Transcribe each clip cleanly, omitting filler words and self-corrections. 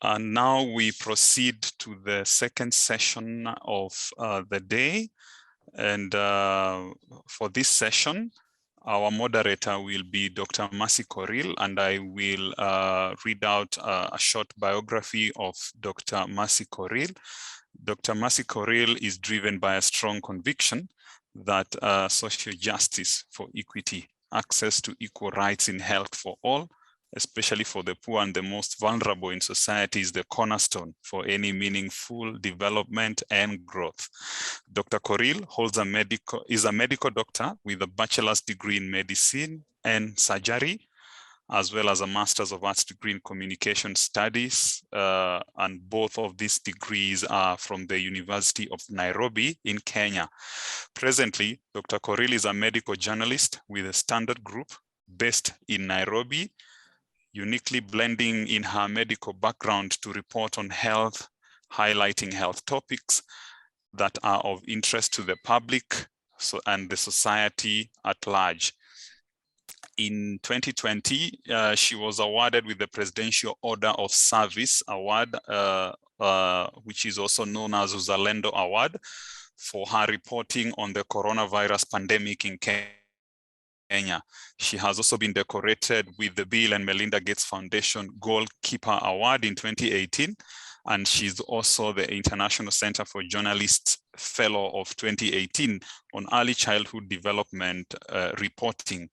And now we proceed to the second session of the day. And for this session, our moderator will be Dr. Mercy Korir, and I will read out a short biography of Dr. Mercy Korir. Dr. Mercy Korir is driven by a strong conviction that social justice for equity, access to equal rights in health for all, especially for the poor and the most vulnerable in society, is the cornerstone for any meaningful development and growth. Dr. Korir is a medical doctor with a bachelor's degree in medicine and surgery, as well as a Master's of Arts degree in Communication Studies. And both of these degrees are from the University of Nairobi in Kenya. Presently, Dr. Korir is a medical journalist with a Standard Group based in Nairobi, uniquely blending in her medical background to report on health, highlighting health topics that are of interest to the public and the society at large. In 2020, she was awarded with the Presidential Order of Service Award, which is also known as Uzalendo Award, for her reporting on the coronavirus pandemic in Kenya. She has also been decorated with the Bill and Melinda Gates Foundation Goalkeeper Award in 2018, and she's also the International Center for Journalists Fellow of 2018 on Early Childhood Development Reporting.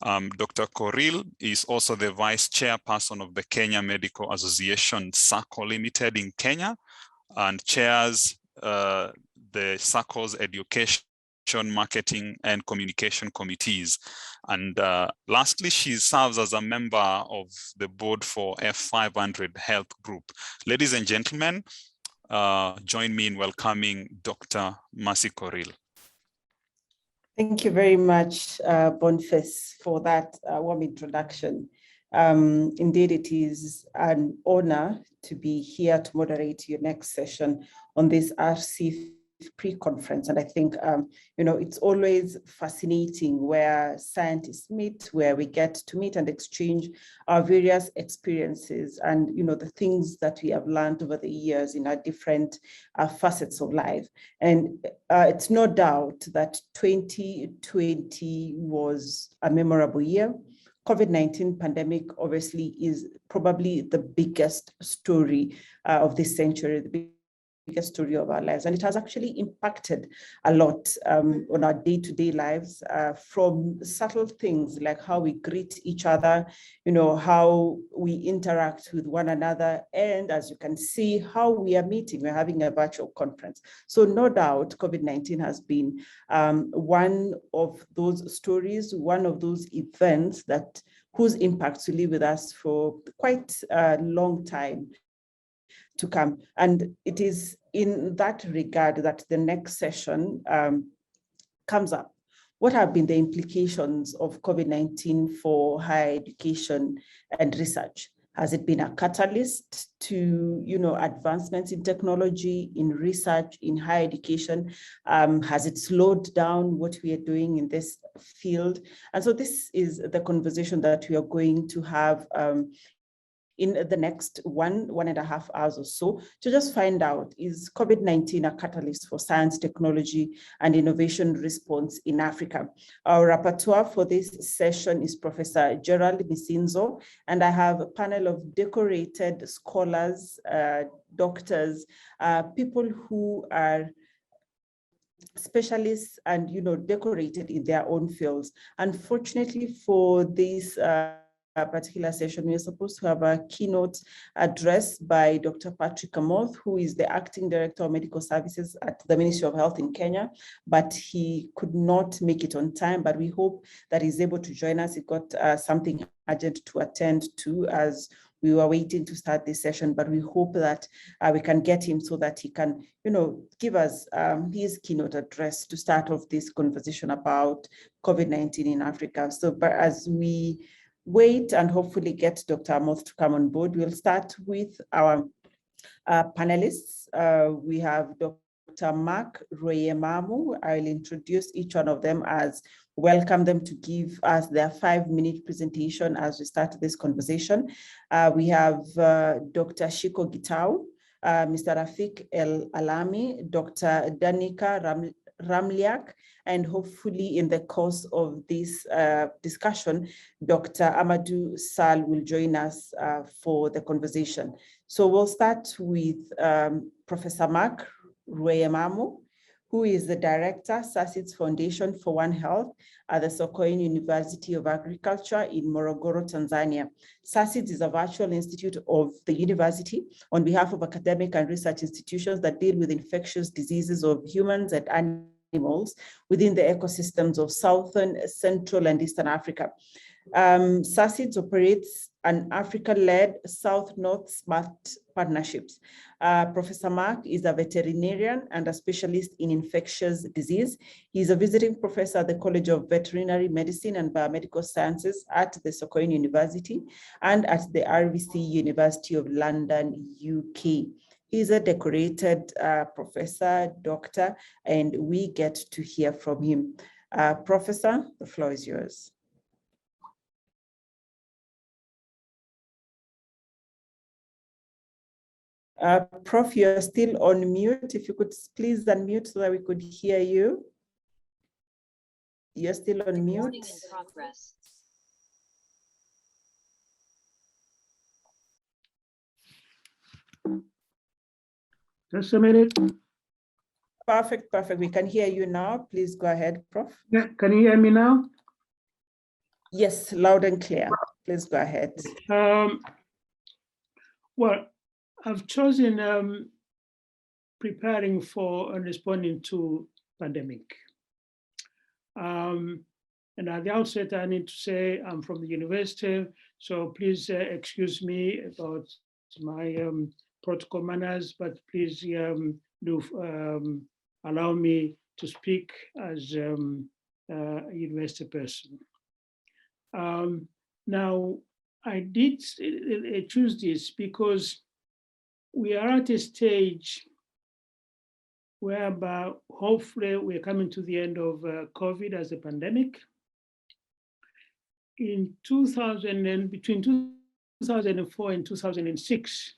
Dr. Korir is also the Vice Chairperson of the Kenya Medical Association SACCO Limited in Kenya, and chairs the SACCO's education, marketing, and communication committees. And lastly, she serves as a member of the board for F500 Health Group. Ladies and gentlemen, join me in welcoming Dr. Mercy Korir. Thank you very much, Boniface, for that warm introduction. Indeed, it is an honor to be here to moderate your next session on this RSIF pre-conference. And I think, it's always fascinating where scientists meet, where we get to meet and exchange our various experiences and, the things that we have learned over the years in our different facets of life. And it's no doubt that 2020 was a memorable year. COVID-19 pandemic obviously is probably the biggest story of this century, the biggest story of our lives. And it has actually impacted a lot on our day-to-day lives, from subtle things like how we greet each other, how we interact with one another, and as you can see, how we are meeting. We're having a virtual conference. So no doubt COVID-19 has been one of those stories, one of those events whose impacts will live with us for quite a long time to come. And it is in that regard that the next session comes up. What have been the implications of COVID-19 for higher education and research? Has it been a catalyst to, advancements in technology, in research, in higher education? Has it slowed down what we are doing in this field? And so this is the conversation that we are going to have in the next 1.5 hours or so, to just find out, is COVID-19 a catalyst for science, technology, and innovation response in Africa? Our rapporteur for this session is Professor Gerald Misinzo, and I have a panel of decorated scholars, doctors, people who are specialists and, decorated in their own fields. Unfortunately for this particular session, we are supposed to have a keynote address by Dr. Patrick Amoth, who is the Acting Director of Medical Services at the Ministry of Health in Kenya, but he could not make it on time, but we hope that he's able to join us. He got something urgent to attend to as we were waiting to start this session, but we hope that we can get him so that he can, give us his keynote address to start off this conversation about COVID-19 in Africa. So, but as we wait and hopefully get Dr. Amoth to come on board, we'll start with our panelists. We have Dr. Mark Rayamamu. I'll introduce each one of them as welcome them to give us their 5-minute presentation as we start this conversation. We have Dr. Ashiko Guitar, Mr. Rafik Alami, Dr. Danica Ramliak, and hopefully in the course of this discussion, Dr. Amadou Sal will join us for the conversation. So we'll start with Professor Mark Rayamamu, who is the Director, SASID's Foundation for One Health at the Sokoine University of Agriculture in Morogoro, Tanzania. SASID is a virtual institute of the university on behalf of academic and research institutions that deal with infectious diseases of humans and animals within the ecosystems of Southern, Central, and Eastern Africa. SASID operates an Africa-led South-North smart partnerships. Professor Mark is a veterinarian and a specialist in infectious disease. He's a visiting professor at the College of Veterinary Medicine and Biomedical Sciences at the Sokoine University and at the RVC University of London, UK. He's a decorated professor, doctor, and we get to hear from him. Professor, the floor is yours. Prof, you're still on mute. If you could please unmute so that we could hear you. You're still on mute. Recording in progress. Just a minute. Perfect, perfect. We can hear you now. Please go ahead, Prof. Yeah, can you hear me now? Yes, loud and clear. Please go ahead. Well, I've chosen preparing for and responding to pandemic. And at the outset, I need to say I'm from the university, so please excuse me about my protocol manners, but please do allow me to speak as a university person. Now, I did choose this because we are at a stage whereby hopefully we're coming to the end of COVID as a pandemic. In between 2004 and 2006,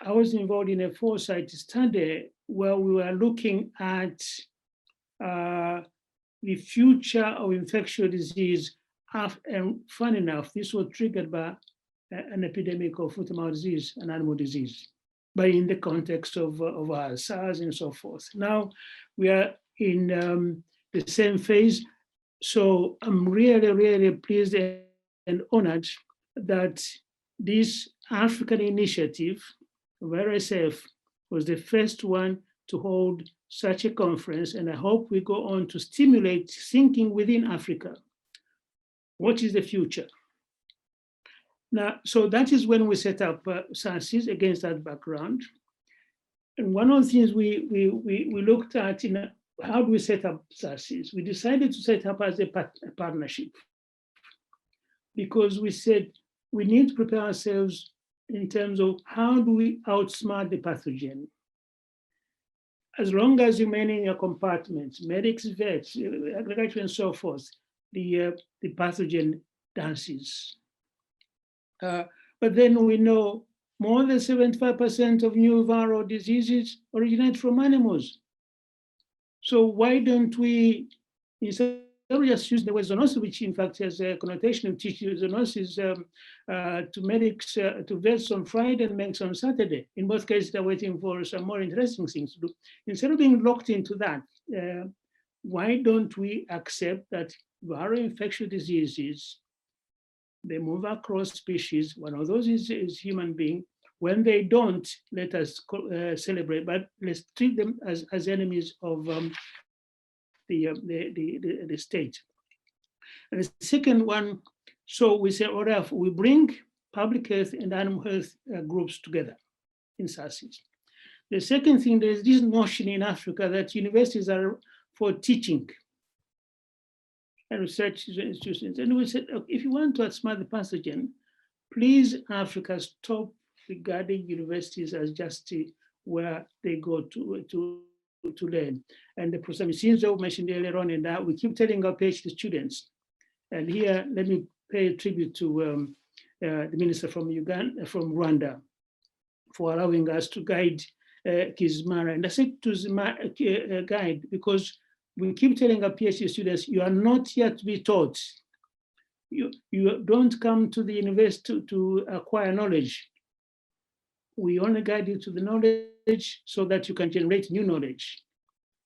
I was involved in a foresight study where we were looking at the future of infectious disease. And fun enough, this was triggered by an epidemic of foot-and-mouth disease, an animal disease, but in the context of SARS and so forth. Now we are in the same phase. So I'm really, really pleased and honored that this African initiative of RSIF was the first one to hold such a conference. And I hope we go on to stimulate thinking within Africa. What is the future? Now, so that is when we set up SASIS against that background. And one of the things we looked at in how do we set up SASIS? We decided to set up as a partnership because we said we need to prepare ourselves in terms of how do we outsmart the pathogen. As long as you remain in your compartments, medics, vets, agriculture, and so forth, the pathogen dances. But then we know more than 75% of new viral diseases originate from animals. So why don't we, instead of just use the word zoonosis, which in fact has a connotation of tissue zoonosis to medics, to vets on Friday and medics on Saturday. In both cases, they're waiting for some more interesting things to do. Instead of being locked into that, why don't we accept that viral infectious diseases, they move across species. One of those is human being. When they don't, let us celebrate, but let's treat them as enemies of the state. And the second one, so we say, all right, we bring public health and animal health groups together in SASIS. The second thing, there's this notion in Africa that universities are for teaching and research institutions. And we said, if you want to outsmart the pathogen, please, Africa, stop regarding universities as just where they go to learn. And the Professor Misinzo mentioned earlier on, and that we keep telling our PhD students, and here let me pay a tribute to the minister from Rwanda, for allowing us to guide Kizimana. And I said to guide because we keep telling our PhD students, you are not here to be taught. You don't come to the university to acquire knowledge. We only guide you to the knowledge so that you can generate new knowledge.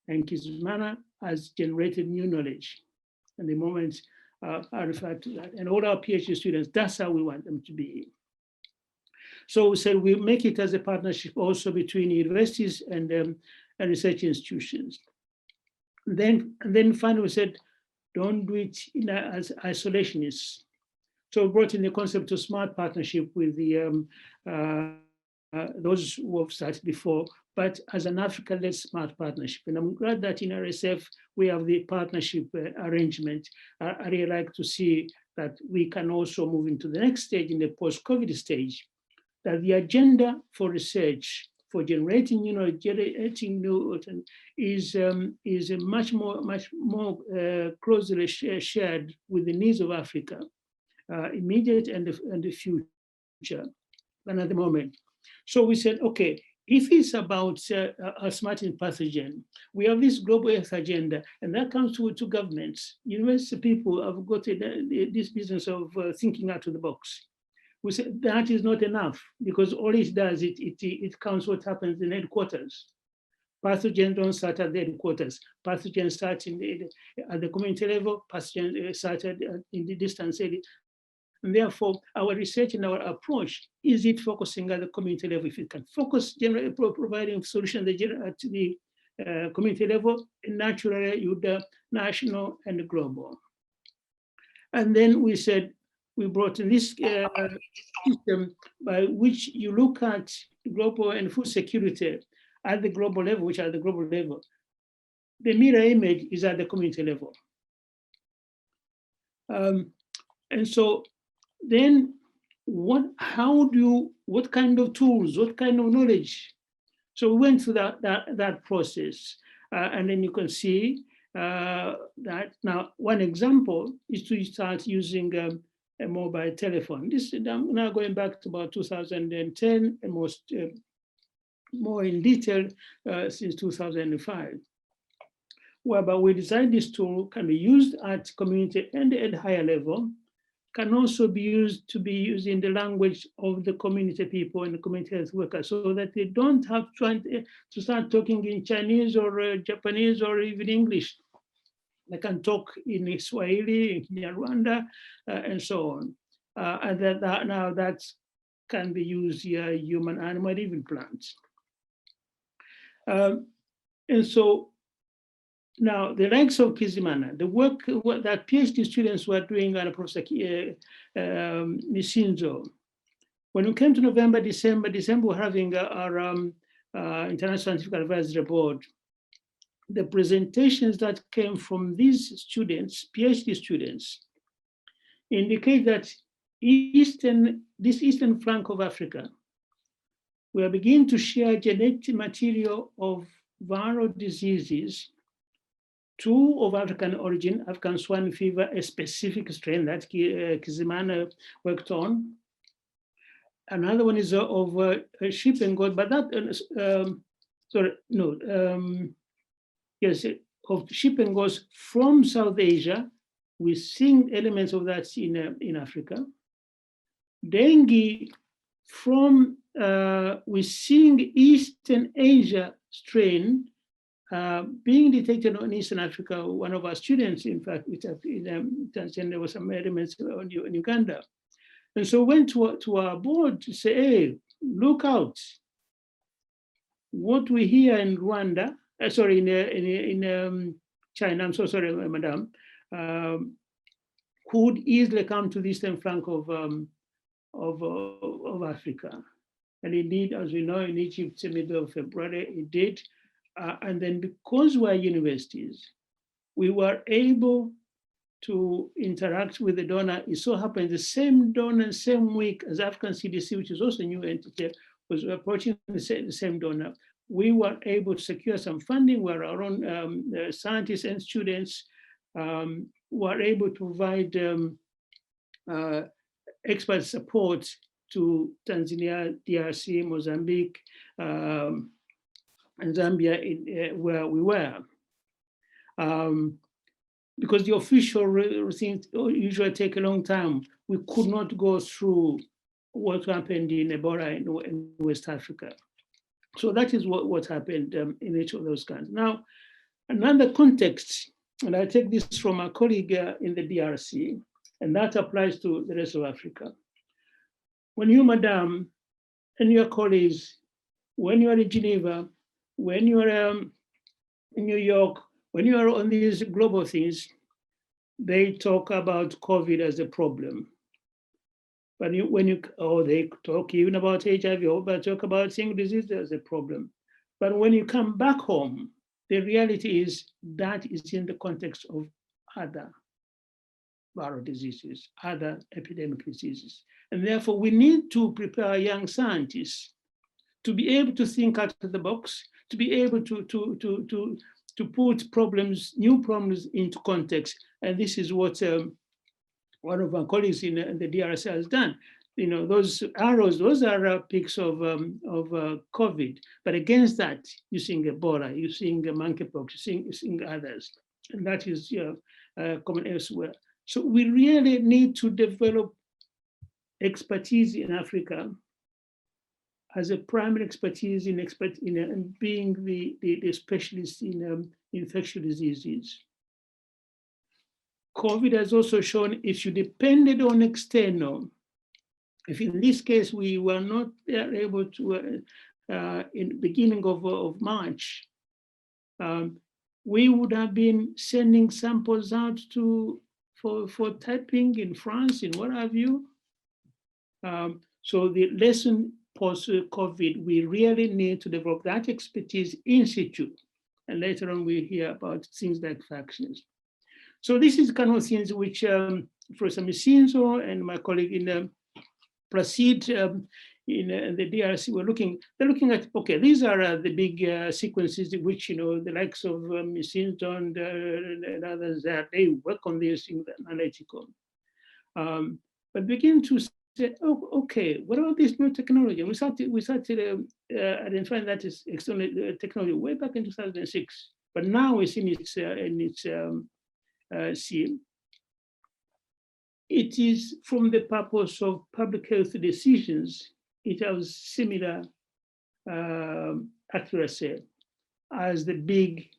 And Kizimana has generated new knowledge. And the moment I refer to that, and all our PhD students, that's how we want them to be. So we said we make it as a partnership also between universities and research institutions. And then finally we said, don't do it as isolationists. So we brought in the concept of smart partnership with the those who have started before, but as an Africa-led smart partnership. And I'm glad that in RSF, we have the partnership arrangement. I really like to see that we can also move into the next stage, in the post-COVID stage, that the agenda for research, for generating new is a much more closely shared with the needs of Africa, immediate and the future than at the moment. So we said, okay, if it's about outsmarting pathogen, we have this global health agenda, and that comes to governments. University people have got this business of thinking out of the box. We said that is not enough, because all it does, it counts what happens in headquarters. Pathogens don't start at the headquarters. Pathogens start at the community level, pathogens started in the distance area. And therefore, our research and our approach, is it focusing at the community level? If it can focus providing solutions at the community level, naturally you do national and global. And then we said, we brought in this system by which you look at global and food security at the global level, which are the global level. The mirror image is at the community level. And so then what kind of tools, what kind of knowledge? So we went through that process. And then you can see that now one example is to start using a mobile telephone. This I'm now going back to about 2010 and more in detail since 2005, whereby we designed this tool can be used at community and at higher level, can also be used in the language of the community people and the community health workers, so that they don't have to start talking in Chinese or Japanese or even English. They can talk in Swahili, in Rwanda, and so on. And now that can be used here, human, animal, even plants. And so now the likes of Kizimana, the work that PhD students were doing under Professor Misinzo, when we came to November, December, we're having our International Scientific Advisory Board. The presentations that came from these students, PhD students, indicate that this eastern flank of Africa, we are beginning to share genetic material of viral diseases, two of African origin, African swine fever, a specific strain that Kizimana worked on. Another one is of sheep and goat, but that, yes, of sheep and goats from South Asia. We're seeing elements of that in Africa. Dengue from, we're seeing Eastern Asia strain being detected in Eastern Africa. One of our students, in fact, in Tanzania, there was some elements in Uganda. And so we went to our board to say, hey, look out. What we hear in Rwanda, sorry, in China, I'm so sorry, madam, could easily come to the eastern flank of Africa. And indeed, as we know, in Egypt, in the middle of February, it did. And then because we're universities, we were able to interact with the donor. It so happened the same donor, same week as African CDC, which is also a new entity, was approaching the same donor. we were able to secure some funding where our own scientists and students were able to provide expert support to Tanzania, DRC, Mozambique, and Zambia, where we were. Because the official things usually take a long time, we could not go through what happened in Ebola in West Africa. So that is what happened in each of those kinds. Now, another context, and I take this from a colleague in the DRC, and that applies to the rest of Africa. When you, madam, and your colleagues, when you are in Geneva, when you are in New York, when you are on these global things, they talk about COVID as a problem. But they talk even about HIV, or they talk about single disease as a problem. But when you come back home, the reality is that is in the context of other viral diseases, other epidemic diseases. And therefore, we need to prepare young scientists to be able to think out of the box, to be able to put problems, new problems into context. And this is what one of our colleagues in the DRC has done. You know, those arrows, those are peaks of COVID. But against that, you're seeing Ebola, you're seeing monkeypox, you're seeing others. And that is common elsewhere. So we really need to develop expertise in Africa as a primary expertise in being the specialist in infectious diseases. COVID has also shown if you depended on external, if in this case we were not able to, in the beginning of March, we would have been sending samples out for typing in France, in what have you. So the lesson post-COVID, we really need to develop that expertise in situ. And later on, we hear about things like vaccines. So this is kind of things which Professor Misinzo and my colleague in PASET in the DRC they're looking at, okay, these are the big sequences which, you know, the likes of Misinzo and others, they work on these things analytical. But begin to say, oh, okay, what about this new technology? And we started identifying that as external technology way back in 2006, but now it's in its scene. It is from the purpose of public health decisions, it has similar accuracy as the big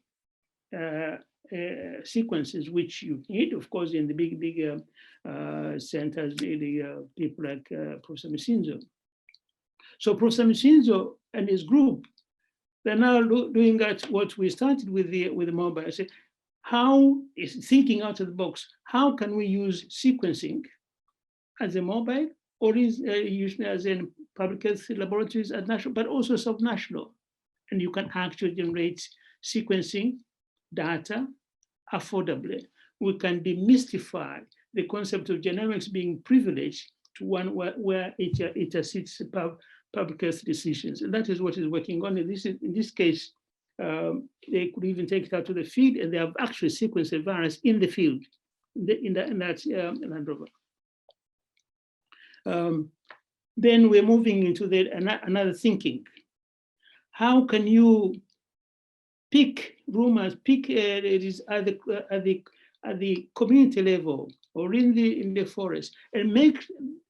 sequences which you need, of course, in the big centers, the people like Professor Misinzo. So Professor Misinzo and his group, they're now doing at what we started with the mobile. Say, how is thinking out of the box? How can we use sequencing as a mobile, or is used as in public health laboratories at national, but also subnational, and you can actually generate sequencing data affordably. We can demystify the concept of genomics being privileged to one where it assists public health decisions, and that is what is working on. In this case, they could even take it out to the field, and they have actually sequenced the virus in the field, in that Land Rover. Then we're moving into another thinking. How can you pick rumors, pick it is at the community level or in the forest, and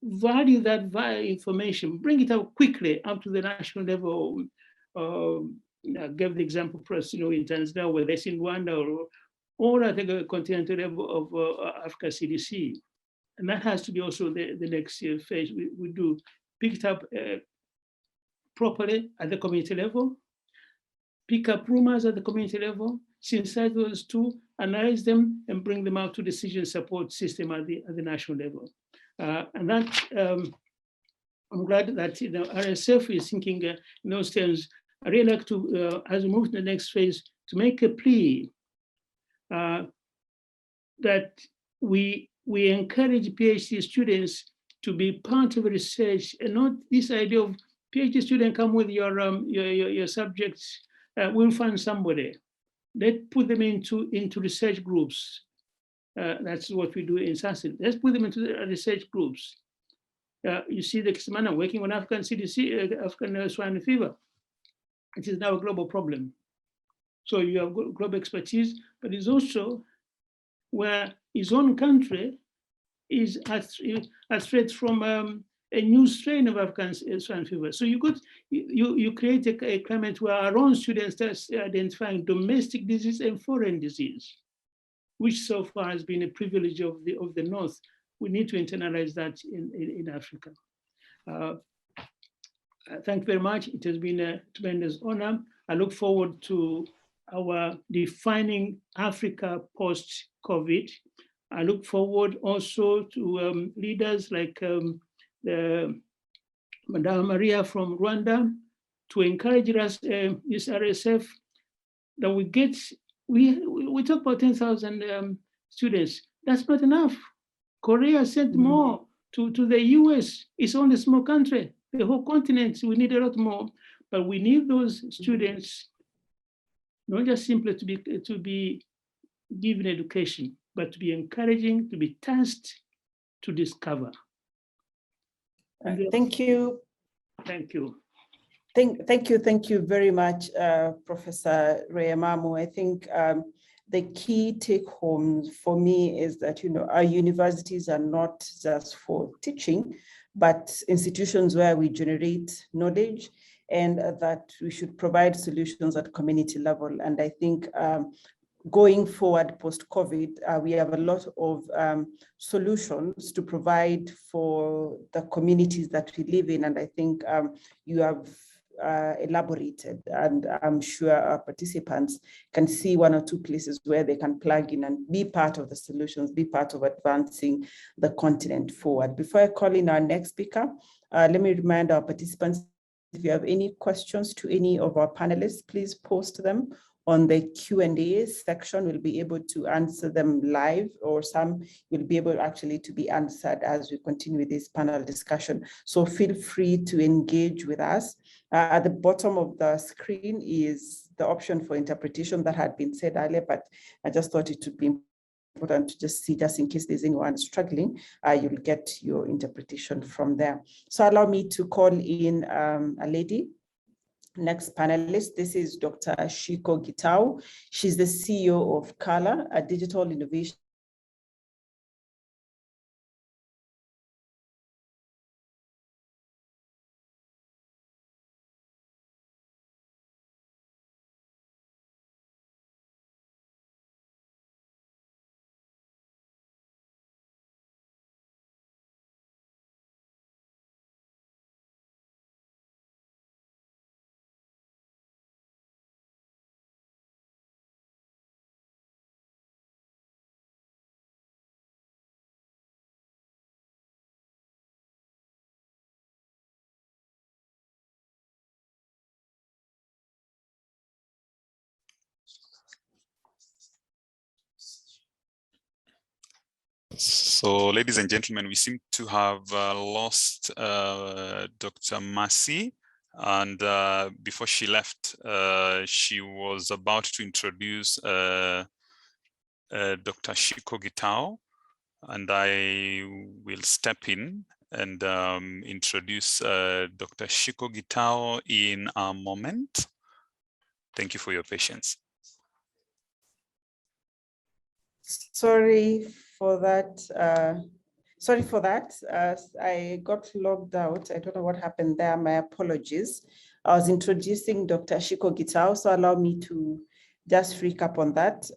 value that information, bring it out quickly up to the national level. I gave the example for us, in Tanzania, where they in Rwanda, or at the continental level of Africa CDC. And that has to be also the next phase we do. Pick it up properly at the community level, pick up rumors at the community level, synthesize those two, analyze them, and bring them out to decision support system at the national level. And that, I'm glad that RSIF is thinking in those terms. I really like to, as we move to the next phase, to make a plea that we encourage PhD students to be part of research, and not this idea of PhD student come with your subjects. We'll find somebody. Let's put them into research groups. That's what we do in SASIL. Let's put them into the research groups. You see the Kismana working on African CDC, African swine fever. It is now a global problem. So you have global expertise, but it's also where his own country is at threat from a new strain of African swine fever. So you create a climate where our own students start identifying domestic disease and foreign disease, which so far has been a privilege of the North. We need to internalize that in Africa. Thank you very much. It has been a tremendous honor. I look forward to our defining Africa post-COVID. I look forward also to leaders like Madame Maria from Rwanda to encourage us, this RSF, that we talk about 10,000 students. That's not enough. Korea sent more to the US. It's only a small country. The whole continent, we need a lot more, but we need those students not just simply to be given education, but to be encouraging, to be tasked to discover. Thank you. Thank you. Thank you very much, Professor Rayamamu. I think the key take home for me is that, our universities are not just for teaching, but institutions where we generate knowledge, and that we should provide solutions at community level. And I think going forward post-COVID, we have a lot of solutions to provide for the communities that we live in. And I think you have elaborated, and I'm sure our participants can see one or two places where they can plug in and be part of the solutions, be part of advancing the continent forward. Before I call in our next speaker, let me remind our participants, if you have any questions to any of our panelists, please post them on the Q&A section. We'll be able to answer them live, or some will be able actually to be answered as we continue with this panel discussion. So feel free to engage with us. At the bottom of the screen is the option for interpretation that had been said earlier, but I just thought it would be important to just see, just in case there's anyone struggling, you'll get your interpretation from there. So allow me to call in a lady. Next panelist, this is Dr. Ashiko Guitar. She's the CEO of Color, a digital innovation So, ladies and gentlemen, we seem to have lost Dr. Mercy. And before she left, she was about to introduce Dr. Ashiko Guitar. And I will step in and introduce Dr. Ashiko Guitar in a moment. Thank you for your patience. Sorry for that. I got logged out. I don't know what happened there. My apologies. I was introducing Dr. Ashiko Guitar, so allow me to just recap on that.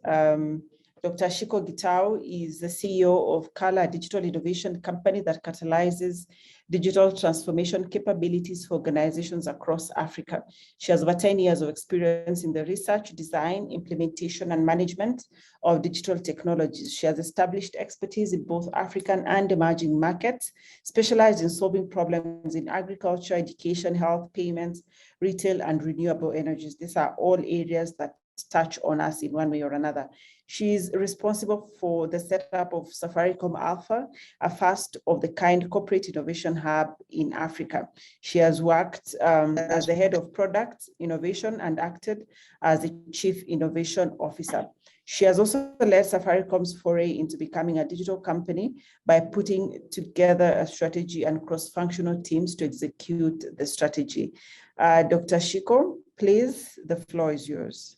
Dr. Ashiko Guitar is the CEO of Color, a digital innovation company that catalyzes digital transformation capabilities for organizations across Africa. She has over 10 years of experience in the research, design, implementation, and management of digital technologies. She has established expertise in both African and emerging markets, specialized in solving problems in agriculture, education, health, payments, retail, and renewable energies. These are all areas that touch on us in one way or another. She's responsible for the setup of Safaricom Alpha, a first of the kind corporate innovation hub in Africa. She has worked as the head of product innovation and acted as the chief innovation officer. She has also led Safaricom's foray into becoming a digital company by putting together a strategy and cross-functional teams to execute the strategy. Dr. Ashiko, please, the floor is yours.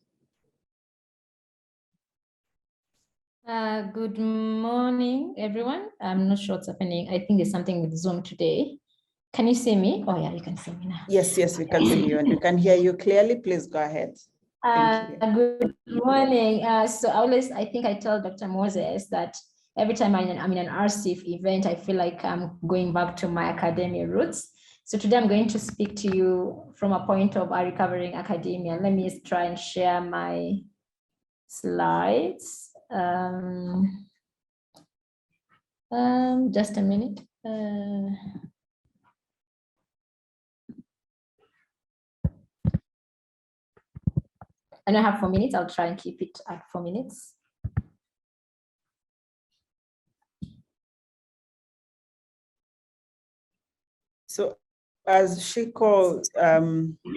Good morning, everyone. I'm not sure what's happening. I think there's something with Zoom today. Can you see me? Oh yeah, you can see me now. Yes, we can see you and we can hear you clearly. Please go ahead. Good morning. So I think I tell Dr. Moses that every time I'm in an RSIF event, I feel like I'm going back to my academia roots. So today I'm going to speak to you from a point of a recovering academia. Let me try and share my slides. Just a minute. I don't have 4 minutes. I'll try and keep it at 4 minutes. So as Ashiko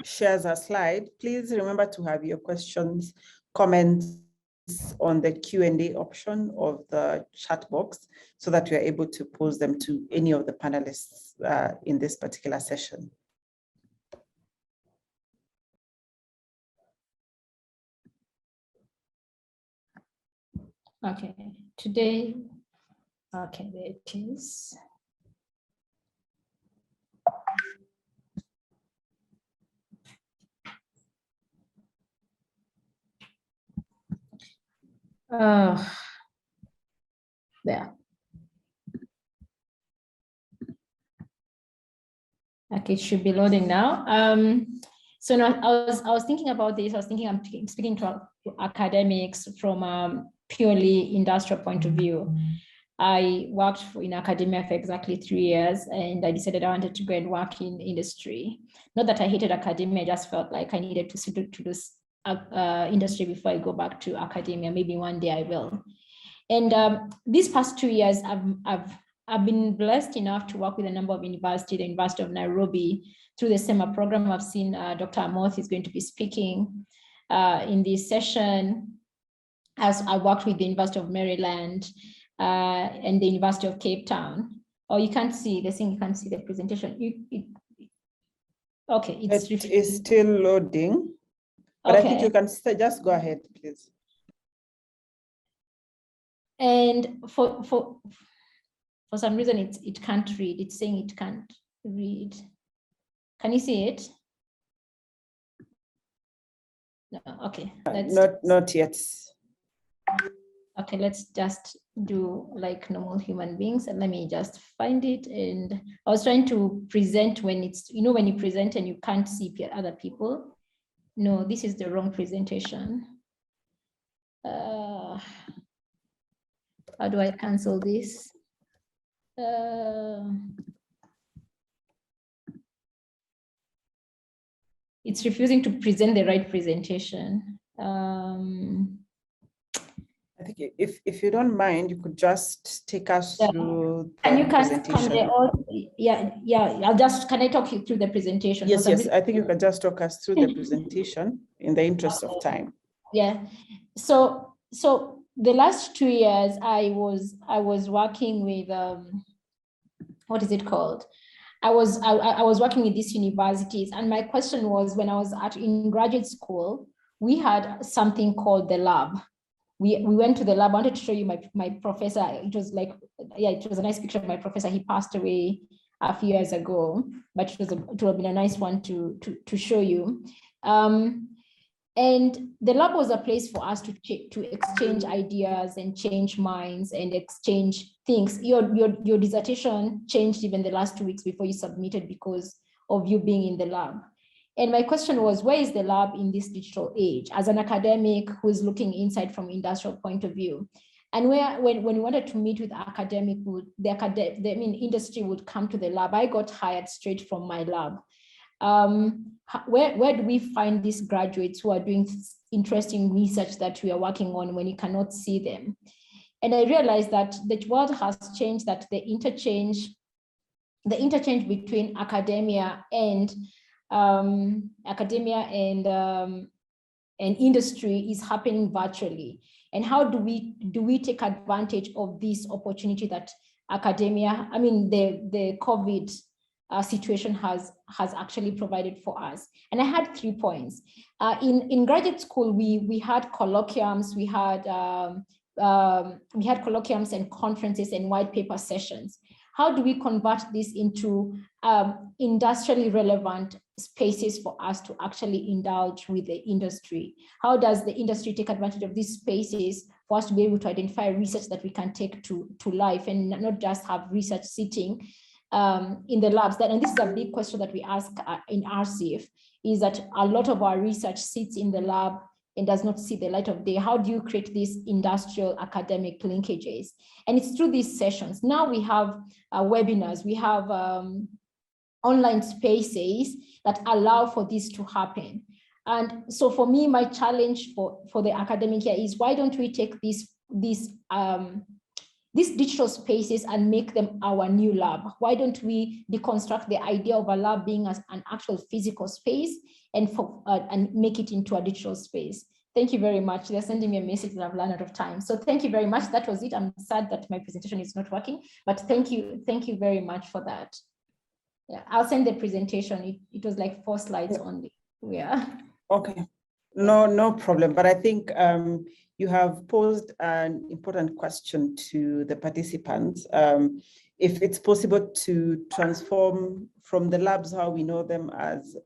shares her slide, please remember to have your questions, comments on the Q&A option of the chat box so that we are able to pose them to any of the panelists in this particular session. Okay, today, okay, there it is. There. Okay, it should be loading now. So now I was thinking about this. I was thinking I'm speaking to academics from purely industrial point of view. I worked in academia for exactly 3 years, and I decided I wanted to go and work in industry. Not that I hated academia, I just felt like I needed to do industry before I go back to academia. Maybe one day I will. And these past 2 years, I've been blessed enough to work with a number of universities, the University of Nairobi, through the summer program. I've seen Dr. Amoth is going to be speaking in this session. As I worked with the University of Maryland and the University of Cape Town. Oh, you can't see the thing, you can't see the presentation. Okay, it is still loading, but okay. I think you can just go ahead, please. And for some reason, it can't read. It's saying it can't read. Can you see it? No, okay. Not yet. Okay, let's just do like normal human beings, and let me just find it. And I was trying to present when it's, you know, when you present and you can't see other people. No, this is the wrong presentation. How do I cancel this? It's refusing to present the right presentation. I think if you don't mind, you could just take us through the presentation. Can I talk you through the presentation? Yes, I think you can just talk us through the presentation in the interest of time. Yeah, so the last 2 years I was working with what is it called? I was working with these universities, and my question was, when I was in graduate school, we had something called the lab. We went to the lab. I wanted to show you my professor. It was like, yeah, it was a nice picture of my professor. He passed away a few years ago, but it would have been a nice one to show you. And the lab was a place for us to exchange ideas and change minds and exchange things. Your dissertation changed even the last 2 weeks before you submitted because of you being in the lab. And my question was, where is the lab in this digital age? As an academic who is looking inside from industrial point of view, and when we wanted to meet with academic, industry would come to the lab. I got hired straight from my lab. Where do we find these graduates who are doing interesting research that we are working on when you cannot see them? And I realized that the world has changed, that the interchange between academia and industry is happening virtually. And how do we take advantage of this opportunity that academia, the COVID situation has actually provided for us? And I had 3 points. In graduate school, we had colloquiums, we had colloquiums and conferences and white paper sessions. How do we convert this into industrially relevant spaces for us to actually indulge with the industry? How does the industry take advantage of these spaces for us to be able to identify research that we can take to life and not just have research sitting in the labs? And this is a big question that we ask in RSIF, is that a lot of our research sits in the lab and does not see the light of day. How do you create these industrial academic linkages? And it's through these sessions. Now we have webinars, we have online spaces that allow for this to happen. And so for me, my challenge for the academic year is, why don't we take these digital spaces and make them our new lab? Why don't we deconstruct the idea of a lab being as an actual physical space and make it into a digital space? Thank you very much. They're sending me a message that I've run out of time. So thank you very much. That was it. I'm sad that my presentation is not working, but thank you very much for that. Yeah, I'll send the presentation. It was like 4 slides only. Yeah. Okay. No problem. But I think you have posed an important question to the participants. If it's possible to transform from the labs, how we know them, as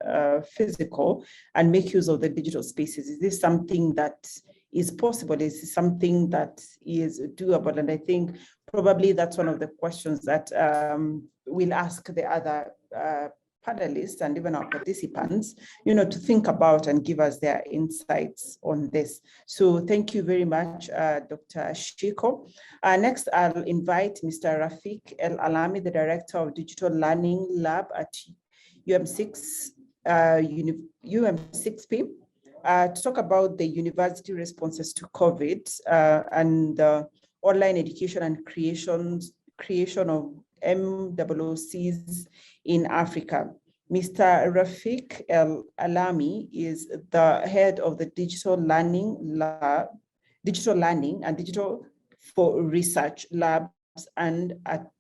physical, and make use of the digital spaces. Is this something that is possible? Is this something that is doable? And I think probably that's one of the questions that we'll ask the other panelists and even our participants, to think about and give us their insights on this. So thank you very much, Dr. Ashiko. Next, I'll invite Mr. Rafik El Alami, the Director of Digital Learning Lab at UM6P, to talk about the university responses to COVID and online education and creation of MOOCs in Africa. Mr. Rafik El Alami is the head of the Digital Learning and Digital for Research Labs and at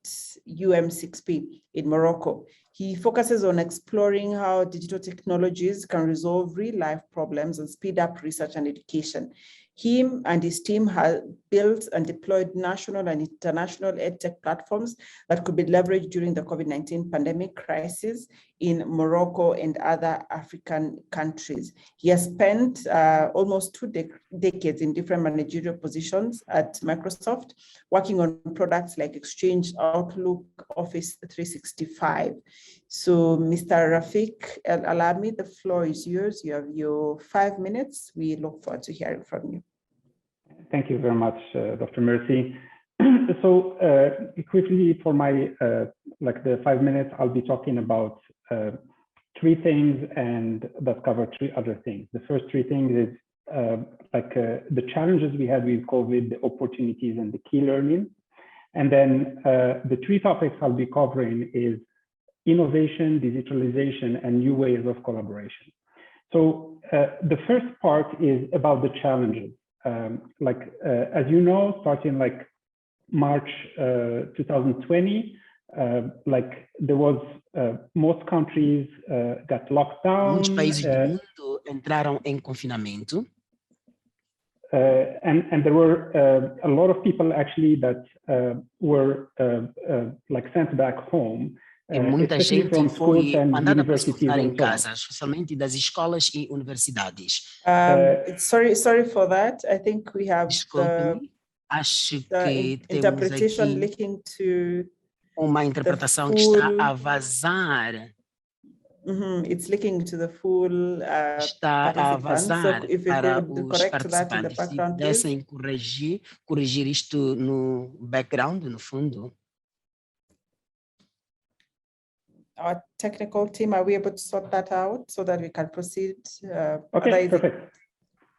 UM6P in Morocco. He focuses on exploring how digital technologies can resolve real-life problems and speed up research and education. Him and his team have built and deployed national and international edtech platforms that could be leveraged during the COVID-19 pandemic crisis in Morocco and other African countries. He has spent almost 2 decades in different managerial positions at Microsoft, working on products like Exchange, Outlook, Office 365. So Mr. Rafik El Alami, the floor is yours. You have your 5 minutes. We look forward to hearing from you. Thank you very much, Dr. Mercy. So quickly for my, the 5 minutes, I'll be talking about 3 things and that cover 3 other things. The first 3 things is the challenges we had with COVID, the opportunities and the key learning. And then the 3 topics I'll be covering is innovation, digitalization, and new ways of collaboration. So the first part is about the challenges. As you know, starting March 2020, there was most countries got locked down. Muitos países do mundo entraram em confinamento. And there were a lot of people actually that were sent back home. E muita gente foi mandada para se confinar em casa, especialmente das escolas e universidades. Sorry for that. I think we have acho que interpretation temos aqui linking to uma interpretação que está a vazar. It's linking to the full está a vazar para os participantes. Se pudessem corrigir isto no background, no fundo. our technical team, are we able to sort that out so that we can proceed? Okay, perfect.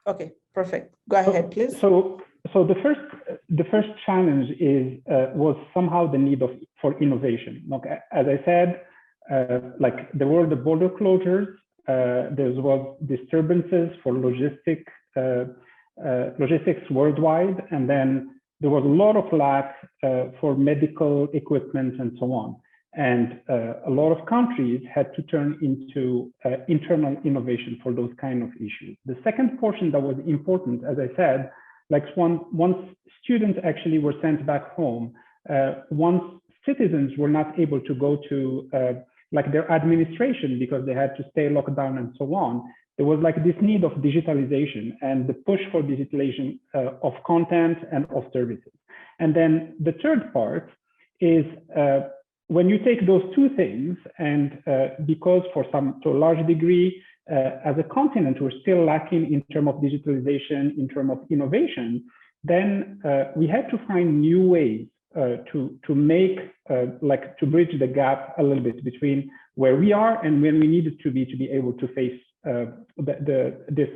Okay, perfect. Go ahead, please. So the first challenge was somehow the need for innovation. Okay, as I said, like there were the border closures, there was disturbances for logistics worldwide, and then there was a lot of lack for medical equipment and so on. And a lot of countries had to turn into internal innovation for those kind of issues. The second portion that was important, as I said, like once students actually were sent back home, once citizens were not able to go to like their administration because they had to stay locked down and so on, there was like this need of digitalization and the push for digitalization of content and of services. And then the third part is when you take those two things, and because to a large degree, as a continent, we're still lacking in terms of digitalization, in terms of innovation, then we had to find new ways to make, like to bridge the gap a little bit between where we are and when we needed to be able to face this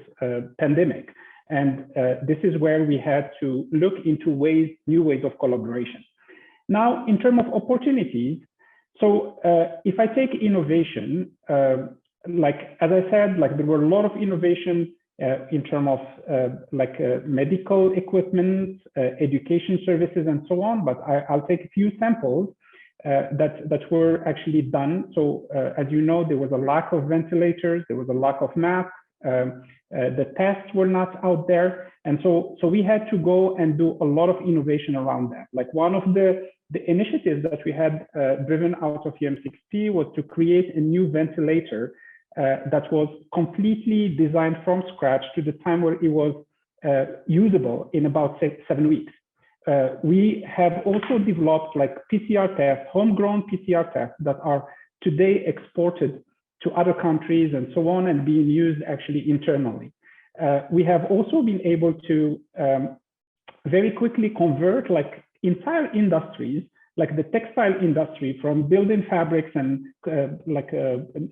pandemic. And this is where we had to look into new ways of collaboration. Now, in terms of opportunities, so if I take innovation, like as I said, like there were a lot of innovation in terms of medical equipment, education services, and so on. But I'll take a few samples that were actually done. So as you know, there was a lack of ventilators, there was a lack of masks, the tests were not out there. And so we had to go and do a lot of innovation around that. Like one of the initiatives that we had driven out of EM6P was to create a new ventilator that was completely designed from scratch to the time where it was usable in about 7 weeks. We have also developed like PCR tests, homegrown PCR tests that are today exported to other countries and so on and being used actually internally. We have also been able to very quickly convert like entire industries, like the textile industry, from building fabrics and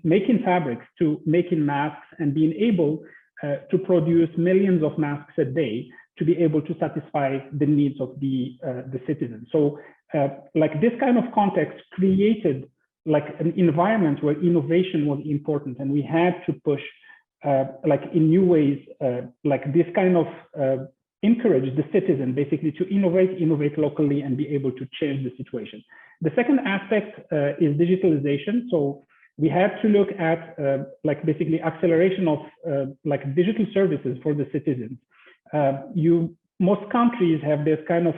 making fabrics to making masks and being able to produce millions of masks a day to be able to satisfy the needs of the citizens. So like this kind of context created like an environment where innovation was important, and we had to push like in new ways, like this kind of encourage the citizen basically to innovate locally and be able to change the situation. The second aspect is digitalization. So we had to look at like basically acceleration of like digital services for the citizens. Most countries have this kind of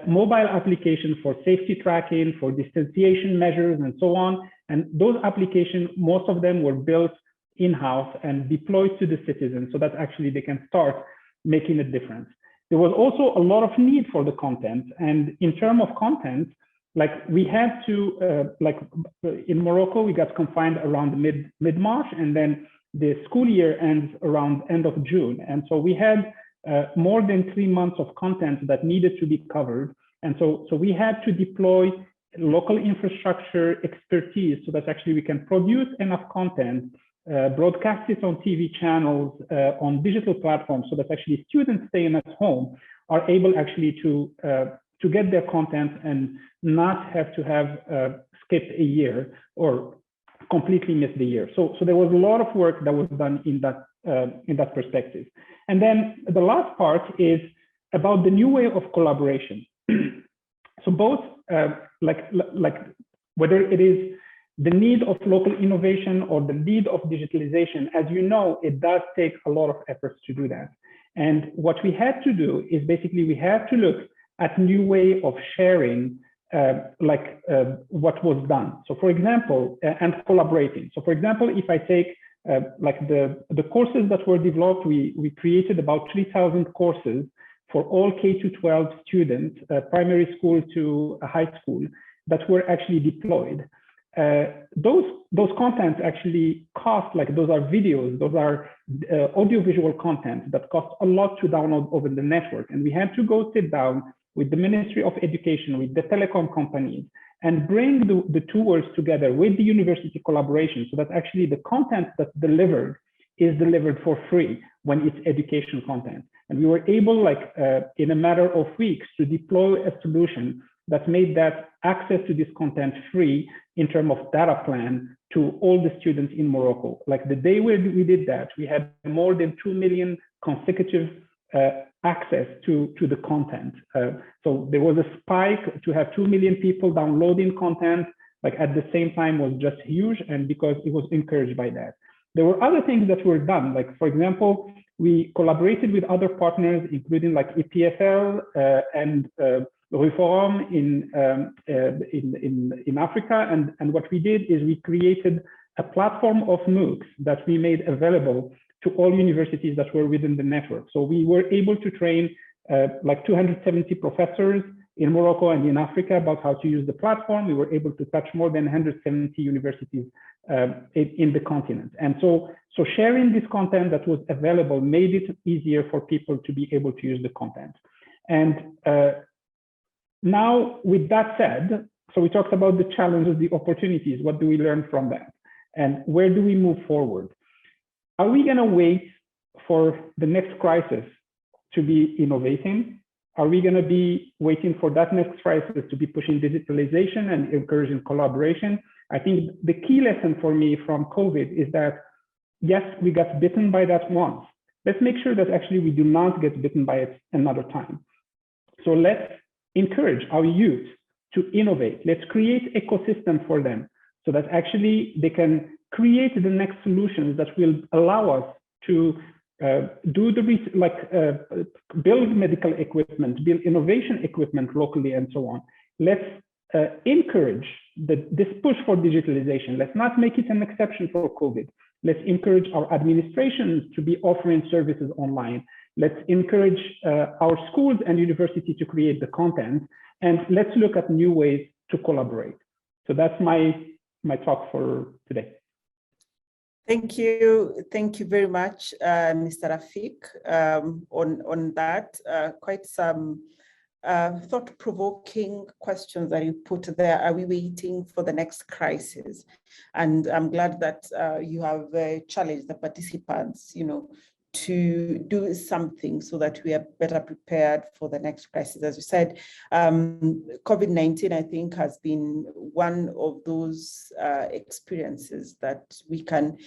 mobile application for safety tracking, for distanciation measures, and so on. And those applications, most of them were built in-house and deployed to the citizens so that actually they can start making a difference. There was also a lot of need for the content. And in terms of content, like we had to, like in Morocco, we got confined around mid-March, and then the school year ends around end of June. And so we had more than 3 months of content that needed to be covered. And so we had to deploy local infrastructure expertise so that actually we can produce enough content, broadcast it on TV channels, on digital platforms, so that actually students staying at home are able actually to get their content and not have to have skipped a year or completely missed the year. So there was a lot of work that was done in that perspective. And then the last part is about the new way of collaboration. So both like whether it is the need of local innovation or the need of digitalization, as you know, it does take a lot of efforts to do that. And what we had to do is basically we had to look at new way of sharing what was done. So for example, and collaborating. So for example, if I take like the courses that were developed, we created about 3,000 courses for all K-12 students, primary school to high school, that were actually deployed. Those contents actually cost, like those are videos, those are audiovisual content that cost a lot to download over the network. And we had to go sit down with the Ministry of Education, with the telecom companies, and bring the two worlds together with the university collaboration, so that actually the content that's delivered is delivered for free when it's education content. And we were able, like in a matter of weeks, to deploy a solution that made that access to this content free in terms of data plan to all the students in Morocco. Like the day we did that, we had more than 2 million consecutive access to the content. So there was a spike to have 2 million people downloading content, like at the same time was just huge, and because it was encouraged by that. There were other things that were done, like for example, we collaborated with other partners, including like EPFL and Reform in Africa. And what we did is we created a platform of MOOCs that we made available to all universities that were within the network. So we were able to train like 270 professors in Morocco and in Africa about how to use the platform. We were able to touch more than 170 universities in the continent. And so sharing this content that was available made it easier for people to be able to use the content. And now with that said, so we talked about the challenges, the opportunities, what do we learn from that? And where do we move forward? Are we gonna wait for the next crisis to be innovating? Are we gonna be waiting for that next crisis to be pushing digitalization and encouraging collaboration? I think the key lesson for me from COVID is that, yes, we got bitten by that once. Let's make sure that actually we do not get bitten by it another time. So let's encourage our youth to innovate. Let's create ecosystem for them so that actually they can create the next solutions that will allow us to do the build medical equipment, build innovation equipment locally, and so on. Let's encourage this push for digitalization. Let's not make it an exception for COVID. Let's encourage our administrations to be offering services online. Let's encourage our schools and universities to create the content, and let's look at new ways to collaborate. So that's my talk for today. Thank you very much, Mr. Rafik, on that. Quite some thought-provoking questions that you put there. Are we waiting for the next crisis? And I'm glad that you have challenged the participants, to do something so that we are better prepared for the next crisis. As you said, COVID-19, I think, has been one of those experiences that we can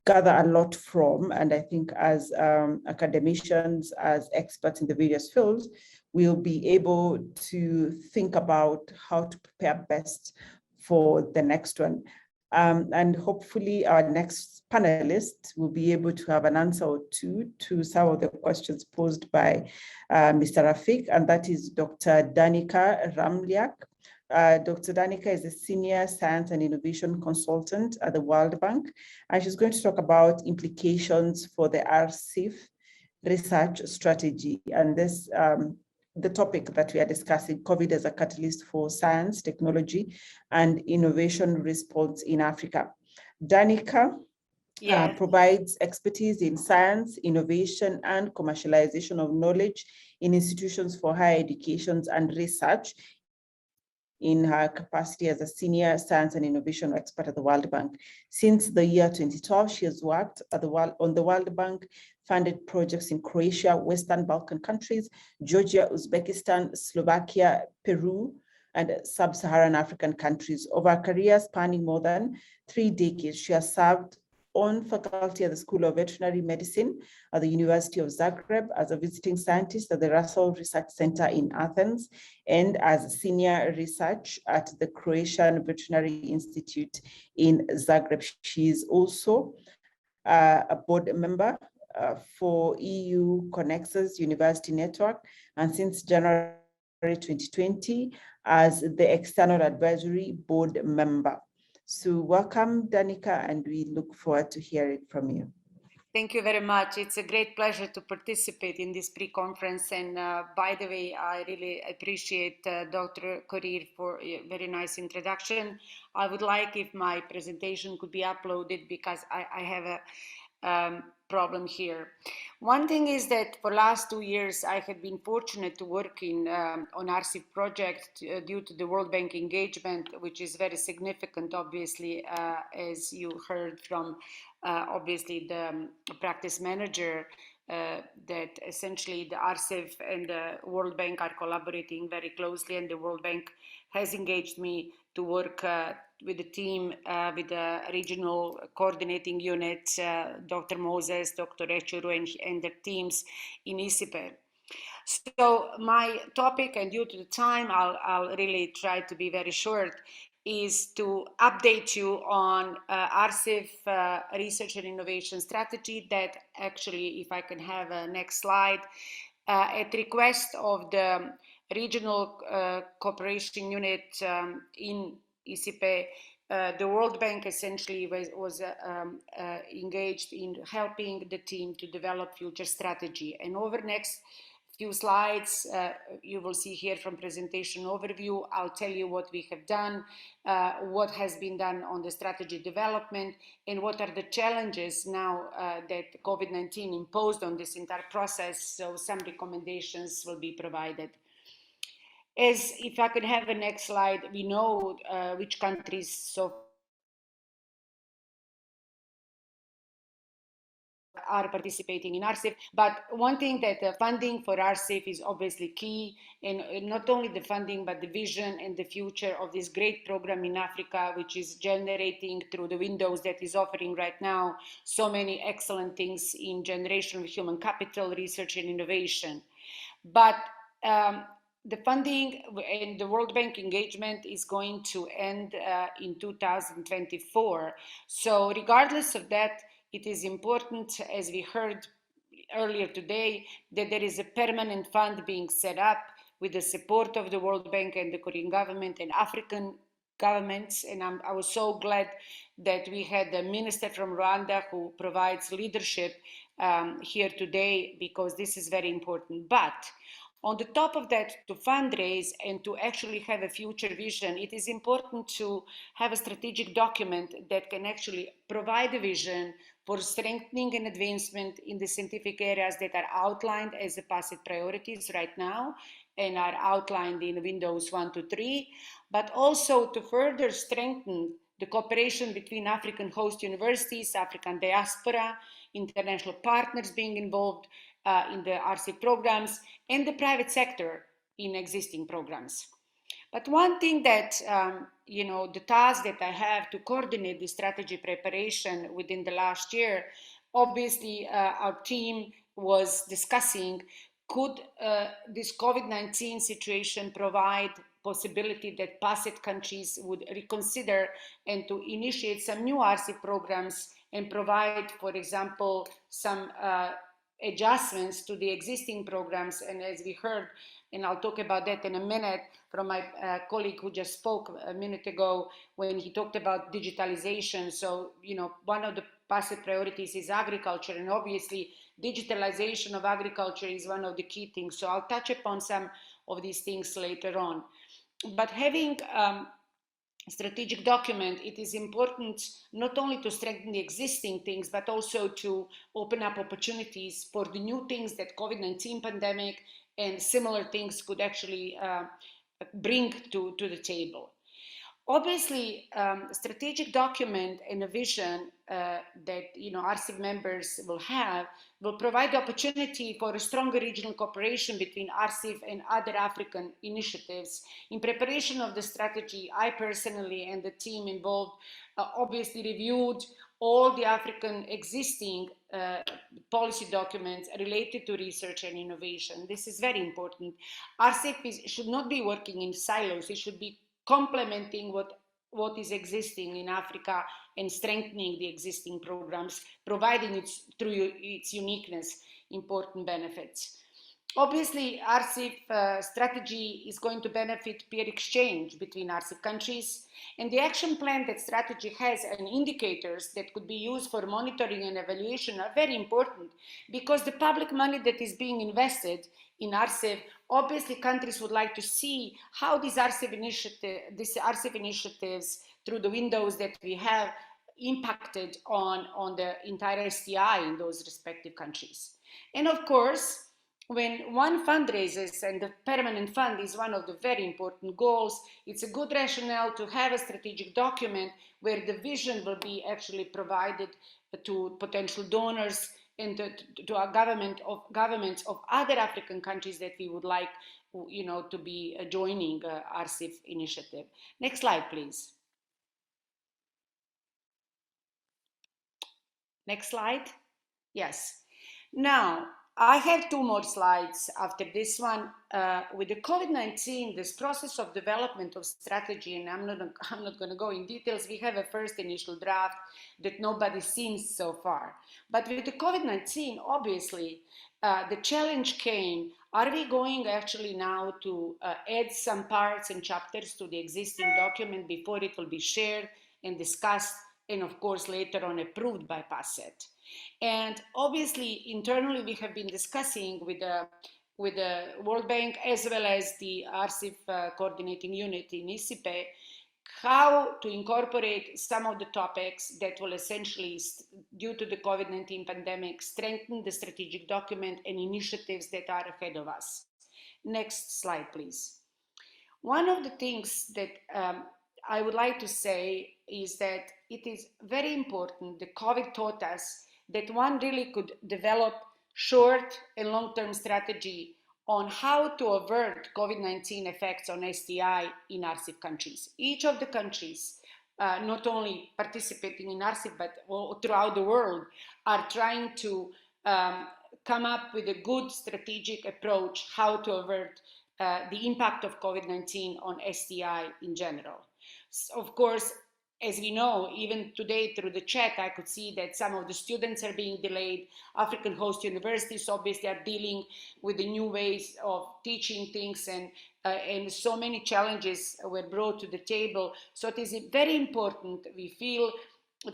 gather a lot from. And I think as academicians, as experts in the various fields, we'll be able to think about how to prepare best for the next one. And hopefully our next panelist will be able to have an answer or two to some of the questions posed by Mr. Rafik, and that is Dr. Danica Ramliak. Dr. Danica is a senior science and innovation consultant at the World Bank, and she's going to talk about implications for the RSIF research strategy. And this the topic that we are discussing, COVID as a catalyst for science, technology, and innovation response in Africa. Danica provides expertise in science, innovation, and commercialization of knowledge in institutions for higher education and research in her capacity as a senior science and innovation expert at the World Bank. Since the year 2012, she has worked at on the World Bank funded projects in Croatia, Western Balkan countries, Georgia, Uzbekistan, Slovakia, Peru, and sub-Saharan African countries. Over her career spanning more than 3 decades, she has served on faculty at the School of Veterinary Medicine at the University of Zagreb, as a visiting scientist at the Russell Research Center in Athens, and as senior research at the Croatian Veterinary Institute in Zagreb. She is also a board member for EU Connexus University Network, and since January 2020 as the external advisory board member. So welcome, Danica, and we look forward to hearing from you. Thank you very much. It's a great pleasure to participate in this pre-conference. And by the way, I really appreciate Dr. Korir for a very nice introduction. I would like if my presentation could be uploaded because I have a problem here. One thing is that for last 2 years, I had been fortunate to work on RSIF project due to the World Bank engagement, which is very significant, obviously, as you heard from, obviously, the practice manager, that essentially the RSIF and the World Bank are collaborating very closely, and the World Bank has engaged me to work with the team, with the regional coordinating unit, Dr. Moses, Dr. Echuru, and their teams in ISIPE. So my topic, and due to the time, I'll really try to be very short, is to update you on RSIF research and innovation strategy that actually, if I can have a next slide, at request of the regional cooperation unit in ISIPE, the World Bank essentially was engaged in helping the team to develop future strategy. And over next few slides, you will see here from presentation overview, I'll tell you what we have done, what has been done on the strategy development, and what are the challenges now that COVID-19 imposed on this entire process. So some recommendations will be provided. As if I could have the next slide, we know which countries so are participating in RSIF, but one thing that the funding for RSIF is obviously key, and not only the funding, but the vision and the future of this great program in Africa, which is generating through the windows that is offering right now so many excellent things in generation of human capital, research and innovation. But the funding and the World Bank engagement is going to end in 2024. So regardless of that, it is important, as we heard earlier today, that there is a permanent fund being set up with the support of the World Bank and the Korean government and African governments. And I was so glad that we had the minister from Rwanda who provides leadership here today, because this is very important. But on the top of that, to fundraise and to actually have a future vision, it is important to have a strategic document that can actually provide a vision for strengthening and advancement in the scientific areas that are outlined as the PASET priorities right now and are outlined in Windows 1 to 3, but also to further strengthen the cooperation between African host universities, African diaspora, international partners being involved in the RSIF programs, and the private sector in existing programs. But one thing that, the task that I have to coordinate the strategy preparation within the last year, obviously our team was discussing, could this COVID-19 situation provide possibility that PASET countries would reconsider and to initiate some new RSIF programs and provide, for example, some adjustments to the existing programs. And as we heard, and I'll talk about that in a minute from my colleague who just spoke a minute ago when he talked about digitalization. So, one of the PASET priorities is agriculture, and obviously digitalization of agriculture is one of the key things. So I'll touch upon some of these things later on. But having strategic document, it is important not only to strengthen the existing things, but also to open up opportunities for the new things that COVID-19 pandemic and similar things could actually bring to the table. Obviously, strategic document and a vision that RSIF members will provide the opportunity for a stronger regional cooperation between RSIF and other African initiatives. In preparation of the strategy, I personally and the team involved obviously reviewed all the African existing policy documents related to research and innovation. This is very important. RSIF should not be working in silos. It should be complementing what is existing in Africa and strengthening the existing programs, providing through its uniqueness important benefits. Obviously, RSIF strategy is going to benefit peer exchange between RSIF countries, and the action plan that strategy has and indicators that could be used for monitoring and evaluation are very important, because the public money that is being invested in RSIF, obviously countries would like to see how these RSIF initiatives through the windows that we have impacted on the entire STI in those respective countries. And of course, when one fundraises, and the permanent fund is one of the very important goals, it's a good rationale to have a strategic document where the vision will be actually provided to potential donors and to our governments of other African countries that we would like, to be joining RSIF initiative. Next slide, please. Next slide. Yes. Now, I have 2 more slides after this one. With the COVID-19, this process of development of strategy, and I'm not going to go in details, we have a first initial draft that nobody's seen so far. But with the COVID-19, obviously, the challenge came, are we going actually now to add some parts and chapters to the existing document before it will be shared and discussed, and of course later on approved by PASET? And obviously, internally, we have been discussing with the World Bank as well as the RSIF coordinating unit in ICIPE how to incorporate some of the topics that will essentially, due to the COVID-19 pandemic, strengthen the strategic document and initiatives that are ahead of us. Next slide, please. One of the things that I would like to say is that it is very important, the COVID taught us that one really could develop short and long-term strategy on how to avert COVID-19 effects on STI in RSIF countries. Each of the countries, not only participating in RSIF, but throughout the world, are trying to come up with a good strategic approach how to avert the impact of COVID-19 on STI in general. So of course, as we know, even today through the chat, I could see that some of the students are being delayed. African host universities obviously are dealing with the new ways of teaching things, and so many challenges were brought to the table. So it is very important, we feel,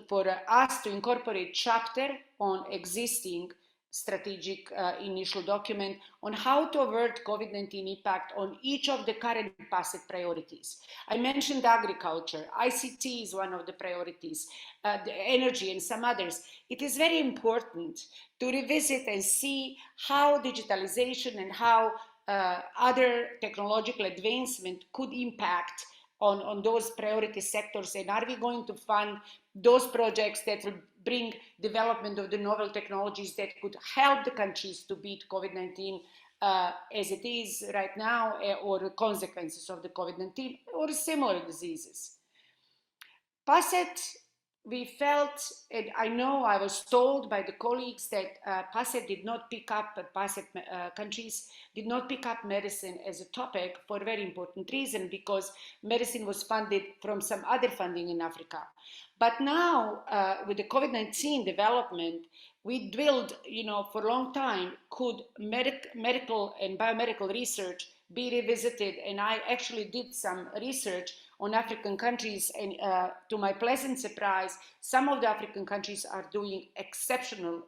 for us to incorporate chapter on existing strategic initial document on how to avert COVID-19 impact on each of the current PASET priorities. I mentioned agriculture, ICT is one of the priorities, the energy and some others. It is very important to revisit and see how digitalization and how other technological advancement could impact on those priority sectors, and are we going to fund those projects that will bring development of the novel technologies that could help the countries to beat COVID-19 as it is right now, or the consequences of the COVID-19 or similar diseases. PASET, we felt, and I know I was told by the colleagues that PASET did not pick up, PASET countries did not pick up medicine as a topic for a very important reason, because medicine was funded from some other funding in Africa. But now, with the COVID-19 development, we drilled, for a long time, could medical and biomedical research be revisited? And I actually did some research on African countries, and to my pleasant surprise, some of the African countries are doing exceptional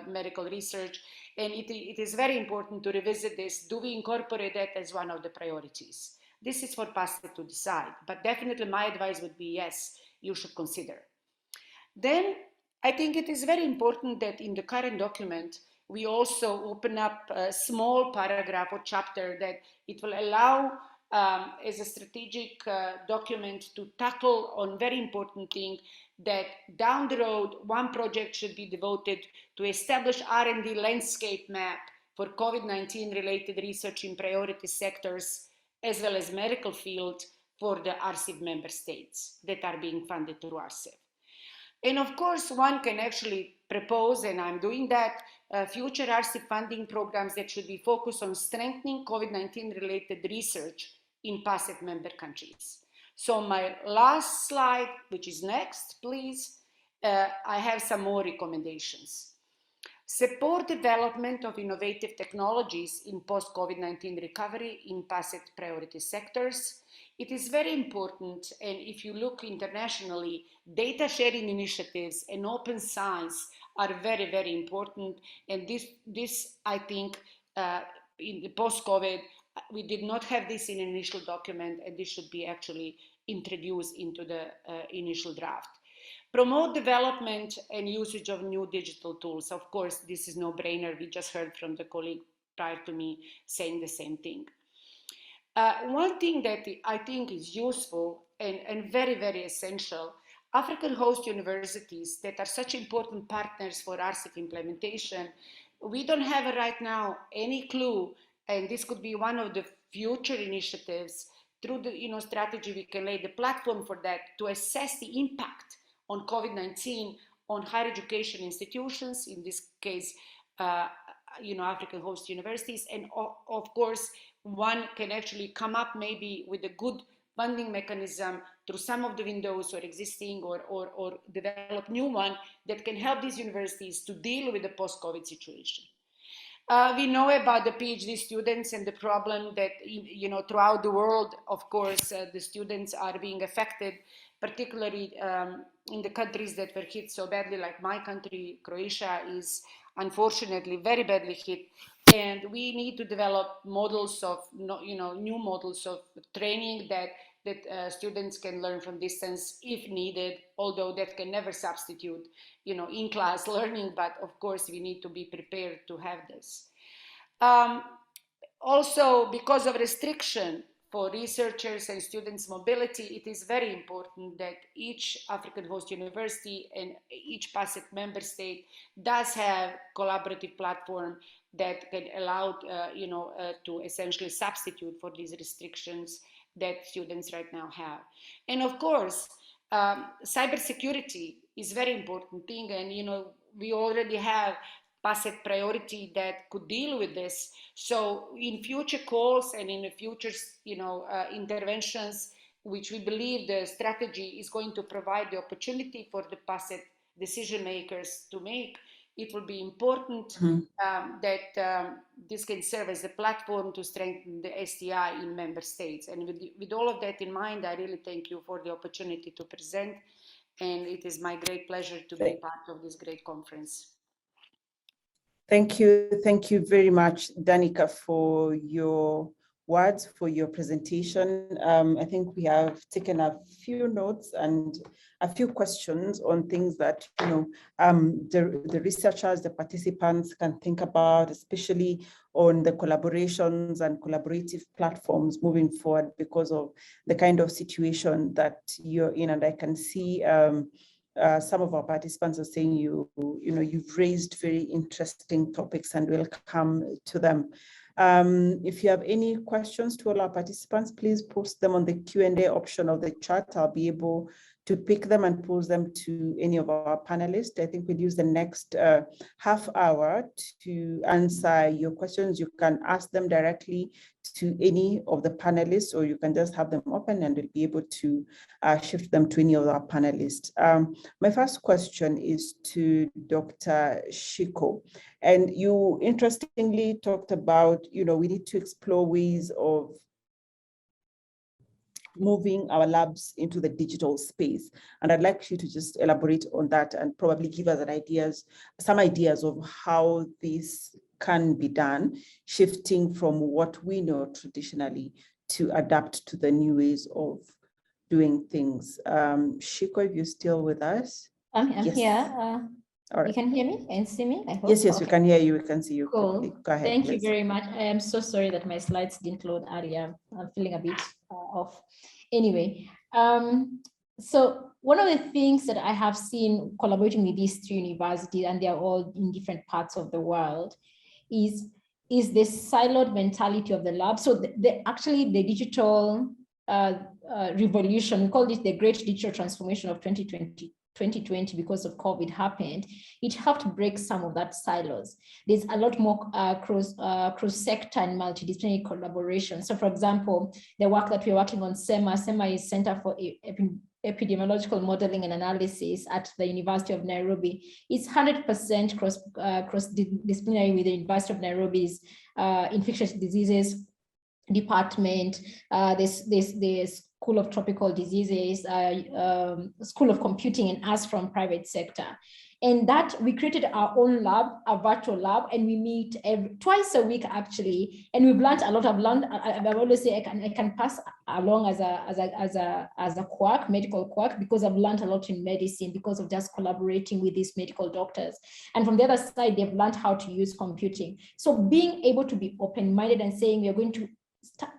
medical research, and it is very important to revisit this. Do we incorporate that as one of the priorities? This is for PASET to decide, but definitely my advice would be yes, you should consider. Then I think it is very important that in the current document, we also open up a small paragraph or chapter that it will allow as a strategic document to tackle on very important thing, that down the road, one project should be devoted to establish R&D landscape map for COVID-19 related research in priority sectors, as well as medical field for the RSIF member states that are being funded through RSIF. And of course, one can actually propose, and I'm doing that, future RSIF funding programs that should be focused on strengthening COVID-19 related research in PASET member countries. So my last slide, which is next, please, I have some more recommendations. Support development of innovative technologies in post-COVID-19 recovery in PASET priority sectors. It is very important, and if you look internationally, data sharing initiatives and open science are very, very important. And this I think, in the post-COVID, we did not have this in an initial document, and this should be actually introduced into the initial draft. Promote development and usage of new digital tools. Of course, this is no brainer. We just heard from the colleague prior to me saying the same thing. One thing that I think is useful and very, very essential, African host universities that are such important partners for RSIF implementation, we don't have right now any clue, and this could be one of the future initiatives through the strategy we can lay the platform for that to assess the impact on COVID-19 on higher education institutions, in this case, African host universities, and of course, one can actually come up maybe with a good funding mechanism through some of the windows or existing or develop new one that can help these universities to deal with the post-COVID situation. We know about the PhD students and the problem that, throughout the world, of course, the students are being affected, particularly in the countries that were hit so badly, like my country, Croatia, is unfortunately very badly hit. And we need to develop models of, new models of training that students can learn from distance if needed, although that can never substitute, in-class learning, but of course we need to be prepared to have this. Also, because of restriction for researchers and students' mobility, it is very important that each African host university and each PASET member state does have collaborative platform that can allow, to essentially substitute for these restrictions that students right now have. And of course, cybersecurity is very important thing, and we already have PASET priority that could deal with this. So in future calls and in the future, interventions, which we believe the strategy is going to provide the opportunity for the PASET decision makers to make, it will be important that this can serve as a platform to strengthen the STI in member states. And with all of that in mind, I really thank you for the opportunity to present. And it is my great pleasure to be part of this great conference. Thank you. Thank you very much, Danica, for your words, for your presentation. I think we have taken a few notes and a few questions on things that, the researchers, the participants can think about, especially on the collaborations and collaborative platforms moving forward because of the kind of situation that you're in. And I can see some of our participants are saying you've raised very interesting topics and we'll come to them. If you have any questions to all our participants, please post them on the Q&A option of the chat. I'll be able to pick them and pose them to any of our panelists. I think we'll use the next half hour to answer your questions. You can ask them directly to any of the panelists, or you can just have them open and we'll be able to shift them to any of our panelists. My first question is to Dr. Ashiko. And you interestingly talked about, we need to explore ways of moving our labs into the digital space. And I'd like you to just elaborate on that and probably give us some ideas of how this can be done, shifting from what we know traditionally to adapt to the new ways of doing things. Shiko, if you're still with us. I'm yes. here. All right. You can hear me and see me, I hope? Yes, we can hear you, we can see you. Cool. Go ahead, Thank please. you very much. I am so sorry that my slides didn't load earlier. I'm feeling a bit off. Anyway, so one of the things that I have seen collaborating with these three universities, and they are all in different parts of the world, is this siloed mentality of the lab. So actually the digital revolution, we call it the great digital transformation of 2020 because of COVID happened. It helped break some of that silos. There's a lot more cross-sector and multidisciplinary collaboration. So for example, the work that we're working on, SEMA is Center for Epidemiological Modeling and Analysis at the University of Nairobi. It's 100% cross-disciplinary with the University of Nairobi's infectious diseases department. There's School of Tropical Diseases, School of Computing, and us from private sector. And that we created our own lab, a virtual lab, and we meet twice a week actually. And we've learned a lot. I've always say I can pass along as a quack, medical quack, because I've learned a lot in medicine because of just collaborating with these medical doctors. And from the other side, they've learned how to use computing. So being able to be open-minded and saying we're going to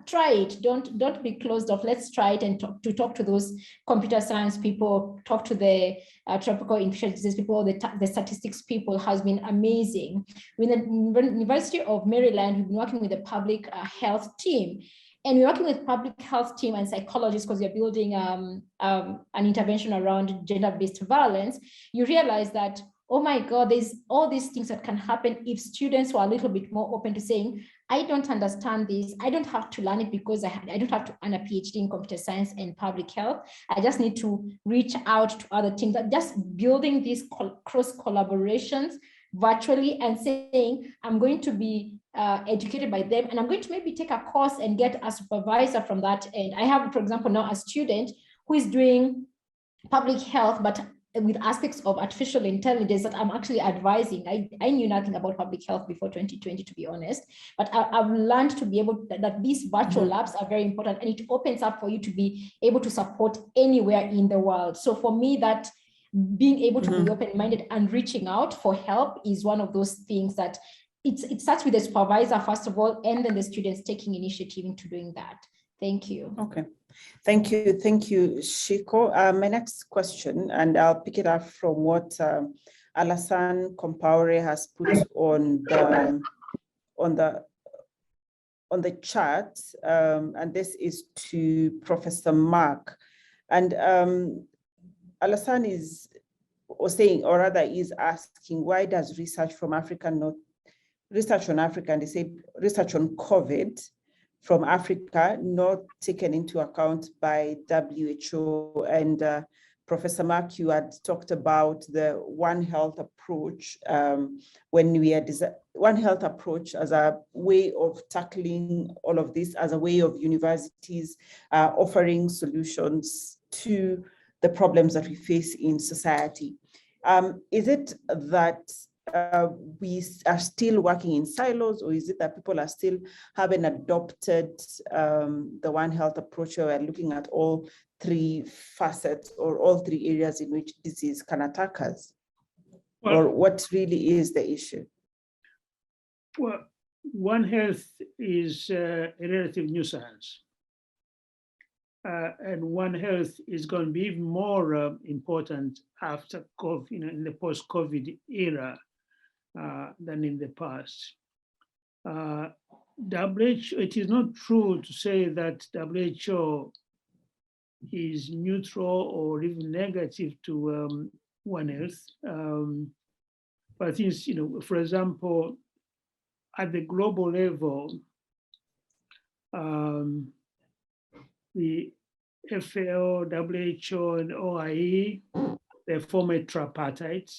try it, don't be closed off, let's try it, and talk to those computer science people, talk to the tropical infectious disease people, the statistics people, has been amazing. With the University of Maryland, we've been working with the public health team, and we're working with public health team and psychologists because we're building an intervention around gender-based violence. You realize that, oh my God, there's all these things that can happen if students were a little bit more open to saying, I don't understand this. I don't have to learn it because I don't have to earn a PhD in computer science and public health. I just need to reach out to other teams. Just building these cross collaborations virtually and saying, I'm going to be educated by them, and I'm going to maybe take a course and get a supervisor from that. And I have, for example, now a student who is doing public health, but with aspects of artificial intelligence that I'm actually advising. I knew nothing about public health before 2020, to be honest, but I've learned to be able that these virtual labs are very important, and it opens up for you to be able to support anywhere in the world. So for me, that being able to be open-minded and reaching out for help is one of those things that it starts with the supervisor, first of all, and then the students taking initiative into doing that. Thank you. Okay. Thank you, Shiko. My next question, and I'll pick it up from what Alassane Compaore has put on the chat, and this is to Professor Mark. And Alassane is asking, why does research on Africa, and they say research on COVID from Africa not taken into account by WHO? And Professor Mark, you had talked about the One Health approach when we had One Health approach as a way of tackling all of this, as a way of universities offering solutions to the problems that we face in society. Is it that we are still working in silos, or is it that people are still haven't adopted the One Health approach, where we're looking at all three facets or all three areas in which disease can attack us? Well, or what really is the issue? Well, One Health is a relative new science. And One Health is going to be even more important after COVID, in the post-COVID era than in the past. WHO, it is not true to say that WHO is neutral or even negative to One Health. But I think, for example, at the global level, the FAO, WHO, and OIE, they form a tripartite.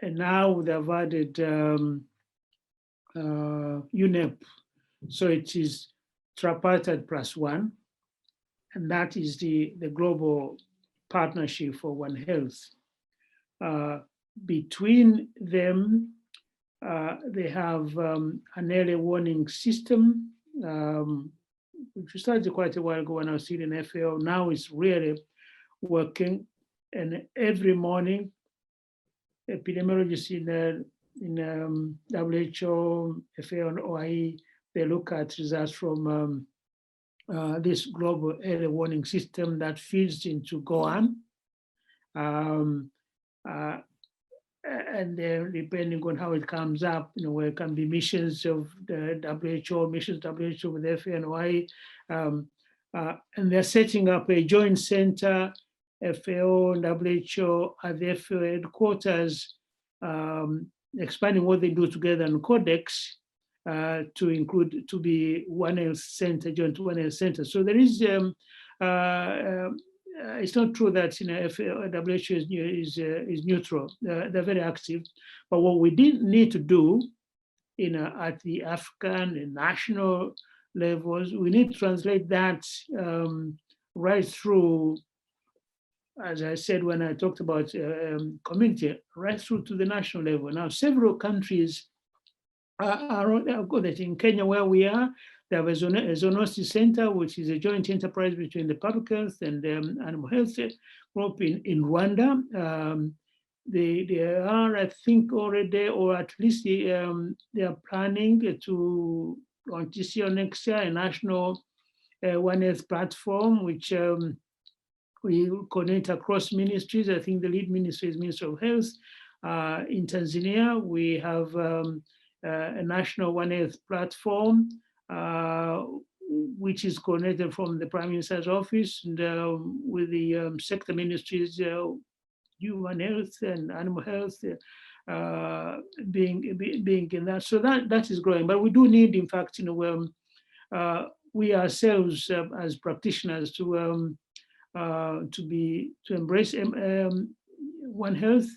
And now they've added UNEP. So it is tripartite plus one. And that is the global partnership for One Health. Between them, they have an early warning system, which started quite a while ago when I was still in FAO. Now it's really working. And every morning, epidemiologists in WHO, FAO, and OIE, they look at results from this global early warning system that feeds into GOAN. And then depending on how it comes up, where it can be missions of the WHO, missions WHO with FAO and OIE. And they're setting up a joint center, FAO and WHO at the FAO headquarters, expanding what they do together in Codex to include, to be One Health Center, joint One Health Center. So there is, it's not true that WHO is neutral. They're very active. But what we did need to do at the African and national levels, we need to translate that right through as I said when I talked about community, right through to the national level. Now, several countries are good. In Kenya, where we are, they have a zoonosis center, which is a joint enterprise between the public health and animal health group in Rwanda. They are, I think, already, or at least they are planning to launch this year, next year, a national One Health platform, which we connect across ministries. I think the lead ministry is Ministry of Health. In Tanzania, we have a national One Health platform, which is connected from the Prime Minister's office and with the sector ministries, human health and animal health being in that. So that is growing. But we do need, in fact, we ourselves as practitioners to embrace One Health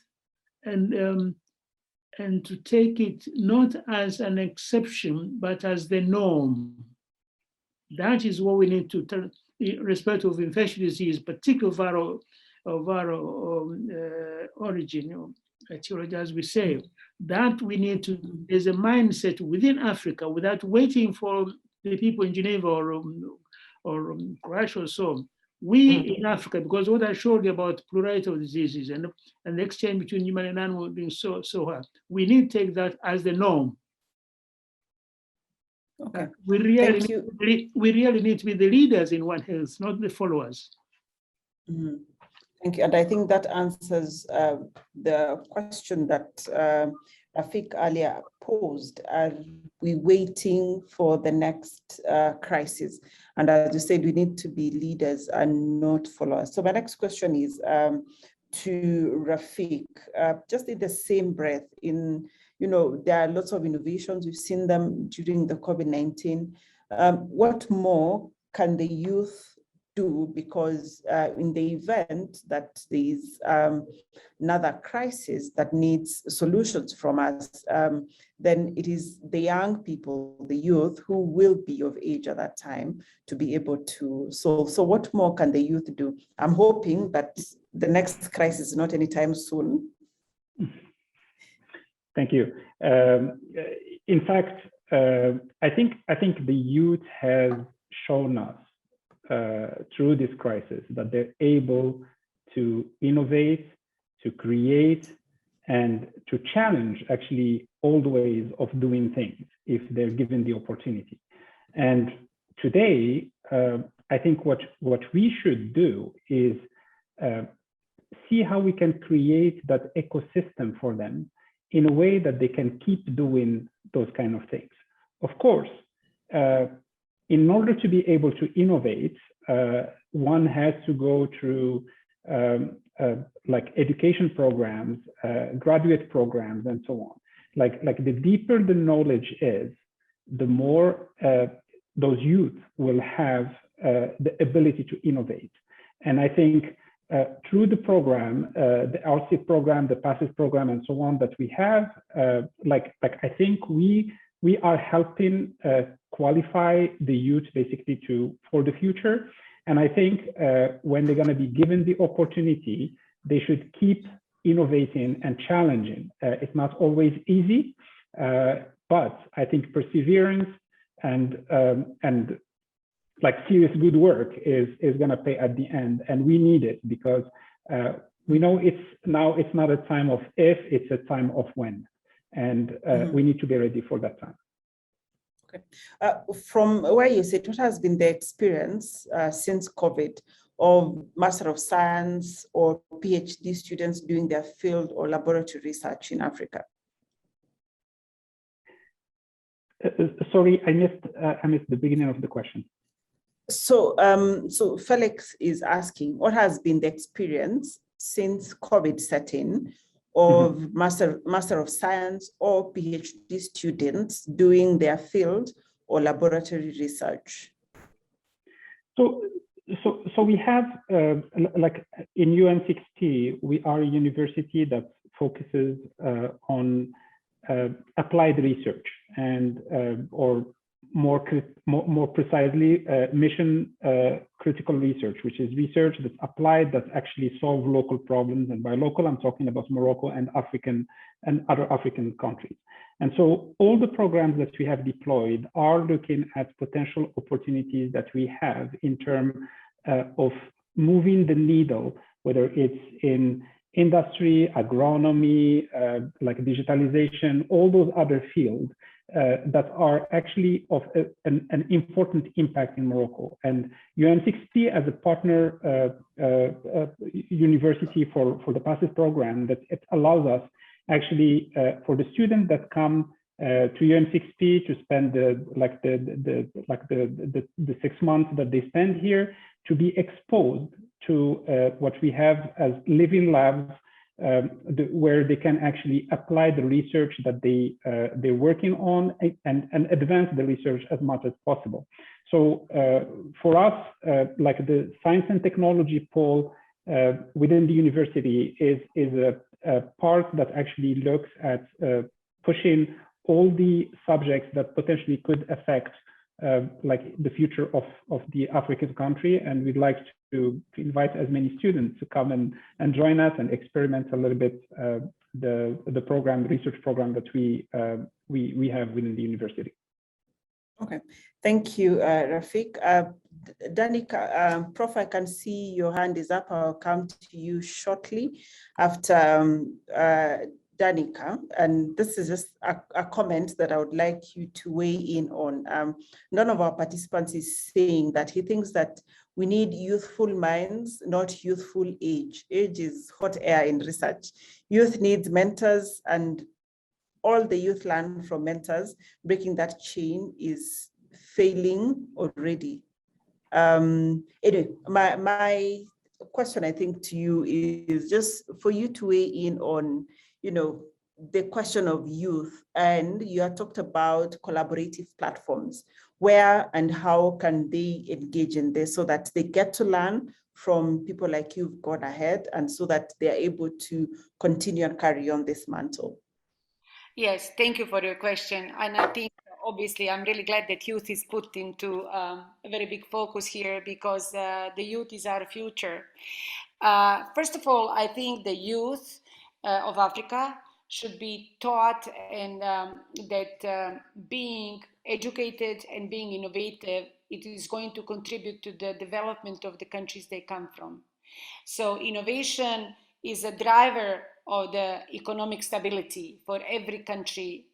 and to take it not as an exception, but as the norm. That is what we need to turn, irrespective of infectious disease, particularly viral origin, as we say, that we need to, there's a mindset within Africa without waiting for the people in Geneva or Russia or so. We in Africa, because what I showed you about plurality of diseases and the exchange between human and animal being so hard, we need to take that as the norm. Okay. We really need to be the leaders in One Health, not the followers. Mm-hmm. Thank you. And I think that answers the question that Rafik earlier posed. Are we waiting for the next crisis? And as you said, we need to be leaders and not followers. So my next question is to Rafik, just in the same breath, there are lots of innovations. We've seen them during the COVID-19. What more can the youth do? Because in the event that there is another crisis that needs solutions from us, then it is the young people, the youth, who will be of age at that time to be able to solve. So what more can the youth do? I'm hoping that the next crisis is not anytime soon. Thank you. In fact, I think the youth has shown us through this crisis that they're able to innovate, to create, and to challenge actually old ways of doing things if they're given the opportunity. And today, I think what we should do is see how we can create that ecosystem for them in a way that they can keep doing those kind of things. Of course, in order to be able to innovate, one has to go through like education programs, graduate programs, and so on. Like the deeper the knowledge is, the more those youth will have the ability to innovate. And I think through the program, the RSIF program, the PASET program, and so on that we have, I think we are helping qualify the youth basically for the future. And I think when they're going to be given the opportunity, they should keep innovating and challenging. It's not always easy, but I think perseverance and like serious good work is going to pay at the end, and we need it because we know it's not a time of if, it's a time of when, and we need to be ready for that time. Okay. From where you sit, what has been the experience since COVID of Master of Science or PhD students doing their field or laboratory research in Africa? Sorry, I missed the beginning of the question. So, so Felix is asking, what has been the experience since COVID set in of Master of Science or PhD students doing their field or laboratory research? So we have, like in UNCXT, we are a university that focuses on applied research and or more precisely, mission critical research, which is research that's applied, that actually solve local problems. And by local, I'm talking about Morocco and other African countries. And so all the programs that we have deployed are looking at potential opportunities that we have in terms of moving the needle, whether it's in industry, agronomy, like digitalization, all those other fields that are actually of an important impact in Morocco. And UM6P as a partner university for the PASET program, that it allows us actually for the students that come to UM6P to spend the 6 months that they spend here, to be exposed to what we have as living labs, where they can actually apply the research that they're working on and advance the research as much as possible. So for us, like the science and technology pole within the university is a part that actually looks at pushing all the subjects that potentially could affect like the future of the African country. And we'd like to invite as many students to come and join us and experiment a little bit the program, the research program that we have within the university. Okay, thank you, Rafik. Danica, Prof, I can see your hand is up. I'll come to you shortly after Danica, and this is just a comment that I would like you to weigh in on. None of our participants is saying that he thinks that we need youthful minds, not youthful age. Age is hot air in research. Youth needs mentors, and all the youth learn from mentors. Breaking that chain is failing already. Anyway, my question, I think, to you is just for you to weigh in on, you know, the question of youth, and you have talked about collaborative platforms. Where and how can they engage in this so that they get to learn from people like you've gone ahead, and so that they're able to continue and carry on this mantle? Yes, thank you for your question. And I think, obviously, I'm really glad that youth is put into a very big focus here, because the youth is our future. First of all, I think the youth of Africa should be taught and that being educated and being innovative, it is going to contribute to the development of the countries they come from. So innovation is a driver of the economic stability for every country,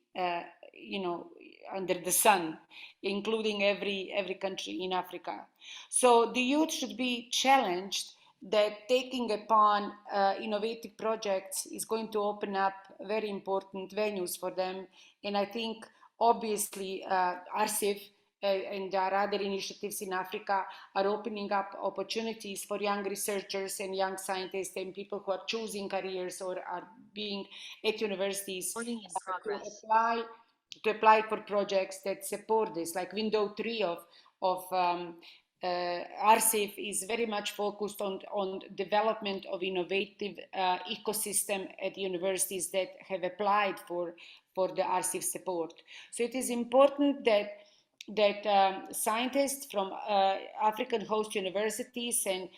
you know, under the sun, including every country in Africa. So the youth should be challenged that taking upon innovative projects is going to open up very important venues for them. And I think, obviously, RSIF and there are other initiatives in Africa are opening up opportunities for young researchers and young scientists and people who are choosing careers or are being at universities to apply for projects that support this. Like window 3 of RSIF is very much focused on development of innovative ecosystem at universities that have applied for the RSIF support. So it is important that scientists from African host universities and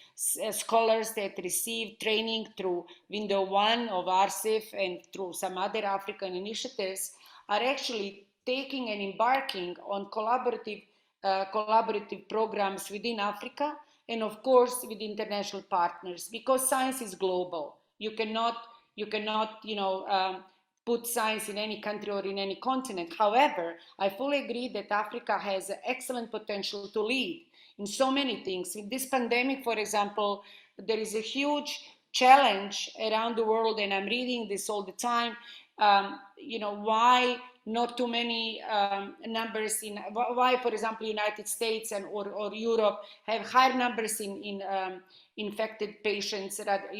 scholars that receive training through window 1 of RSIF and through some other African initiatives are actually taking and embarking on collaborative programs within Africa, and of course with international partners, because science is global. You cannot put science in any country or in any continent. However, I fully agree that Africa has excellent potential to lead in so many things. In this pandemic, for example, there is a huge challenge around the world, and I'm reading this all the time. Why not too many numbers why, for example, United States or Europe have higher numbers in infected patients that,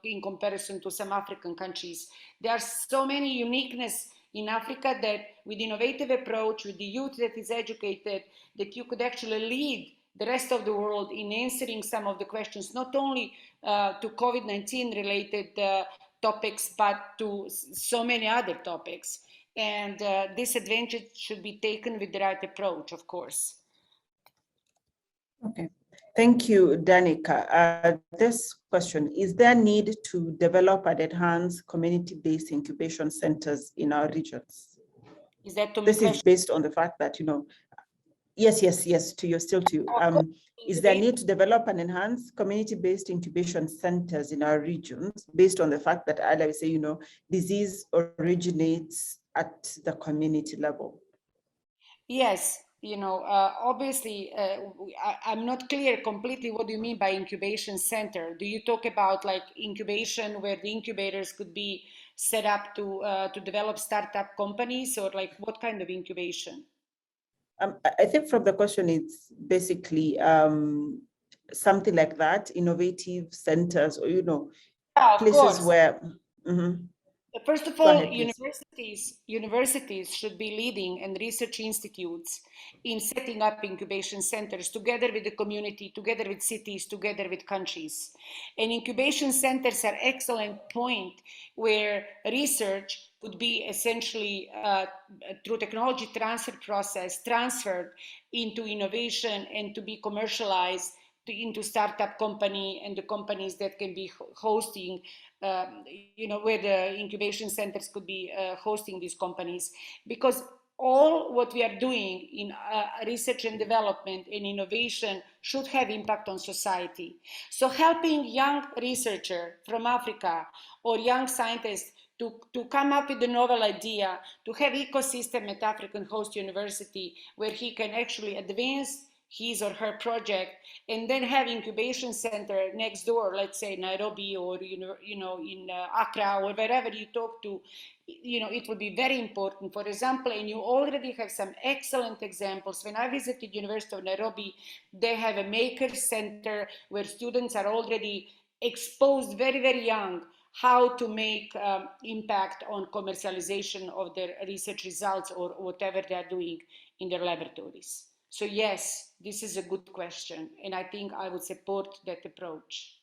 in comparison to some African countries. There are so many uniqueness in Africa that with innovative approach, with the youth that is educated, that you could actually lead the rest of the world in answering some of the questions, not only to COVID-19 related topics, but to so many other topics. And this advantage should be taken with the right approach, of course. Okay, thank you, Danica. This question, is there need to develop and enhance community-based incubation centers in our regions? Is that to me? This is based on the fact that, yes, to you, still to you. Is there need to develop and enhance community-based incubation centers in our regions based on the fact that, as I say, disease originates at the community level? Yes, obviously, I'm not clear completely what do you mean by incubation center. Do you talk about like incubation where the incubators could be set up to develop startup companies, or like what kind of incubation? I think from the question, it's basically something like that, innovative centers, or, places where. First of all, universities should be leading, and research institutes in setting up incubation centers together with the community, together with cities, together with countries. And incubation centers are excellent point where research would be essentially through technology transfer process transferred into innovation and to be commercialized into startup company and the companies that can be hosting, where the incubation centers could be hosting these companies. Because all what we are doing in research and development and innovation should have impact on society. So helping young researcher from Africa or young scientists to come up with a novel idea, to have ecosystem at African host university where he can actually advance his or her project, and then have incubation center next door, let's say Nairobi or in Accra or wherever you talk to, it will be very important. For example, and you already have some excellent examples. When I visited University of Nairobi, they have a maker center where students are already exposed very, very young how to make impact on commercialization of their research results or whatever they are doing in their laboratories. So yes, this is a good question, and I think I would support that approach.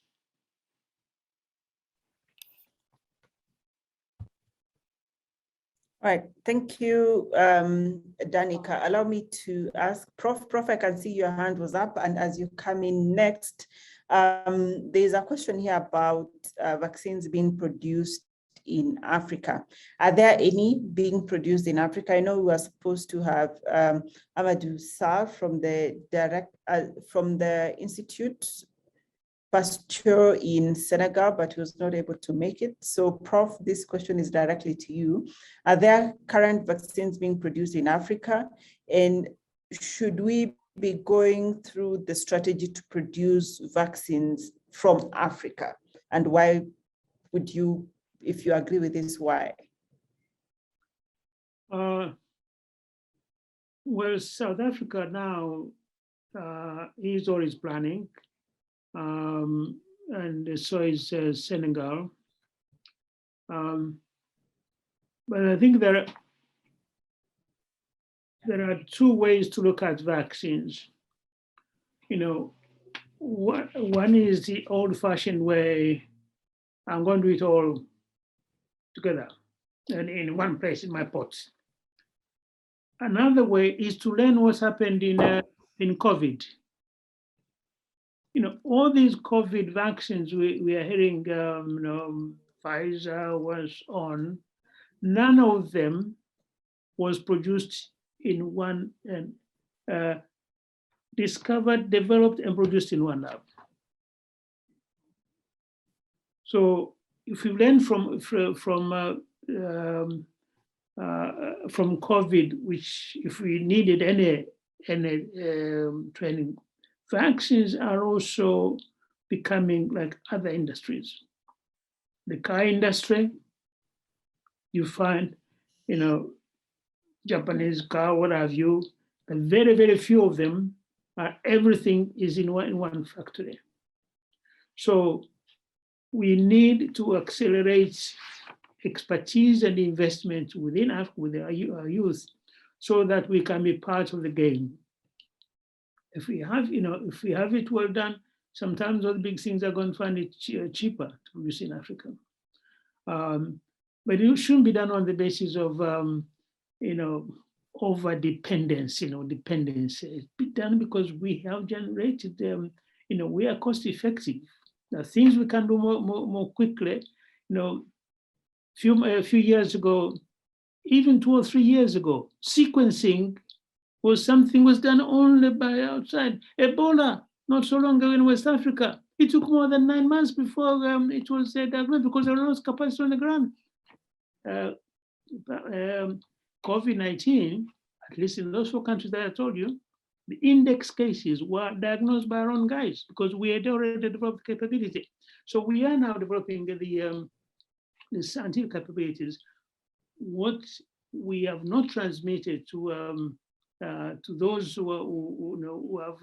All right, thank you, Danica. Allow me to ask Prof. Prof, I can see your hand was up, and as you come in next, there's a question here about vaccines being produced in Africa. Are there any being produced in Africa? I know we were supposed to have Amadou Sarr from the Institute Pasteur in Senegal, but he was not able to make it. So Prof, this question is directly to you. Are there current vaccines being produced in Africa? And should we be going through the strategy to produce vaccines from Africa? And why would you, if you agree with this, why? Well, South Africa now is or is planning, and so is Senegal. But I think there are two ways to look at vaccines. One is the old-fashioned way, I'm going to do it all together and in one place in my pot. Another way is to learn what's happened in COVID. All these COVID vaccines we are hearing, Pfizer was on, none of them was produced in one, discovered, developed, and produced in one lab. So if we learn from COVID, which if we needed any training, vaccines are also becoming like other industries. The car industry, you find, Japanese car, what have you, and very, very few of them are, everything is in one factory. So we need to accelerate expertise and investment within with our youth so that we can be part of the game. If we have, if we have it well done, sometimes all the big things are going to find it cheaper to produce in Africa. But it shouldn't be done on the basis of over dependence, dependency. It's done because we have generated them, we are cost effective. Now, things we can do more quickly, a few years ago, even 2 or 3 years ago, sequencing was done only by outside. Ebola, not so long ago in West Africa, it took more than 9 months before it was diagnosed because there was no capacity on the ground. COVID-19, at least in those 4 countries that I told you, the index cases were diagnosed by our own guys because we had already developed capability. So we are now developing the scientific capabilities. What we have not transmitted to those who have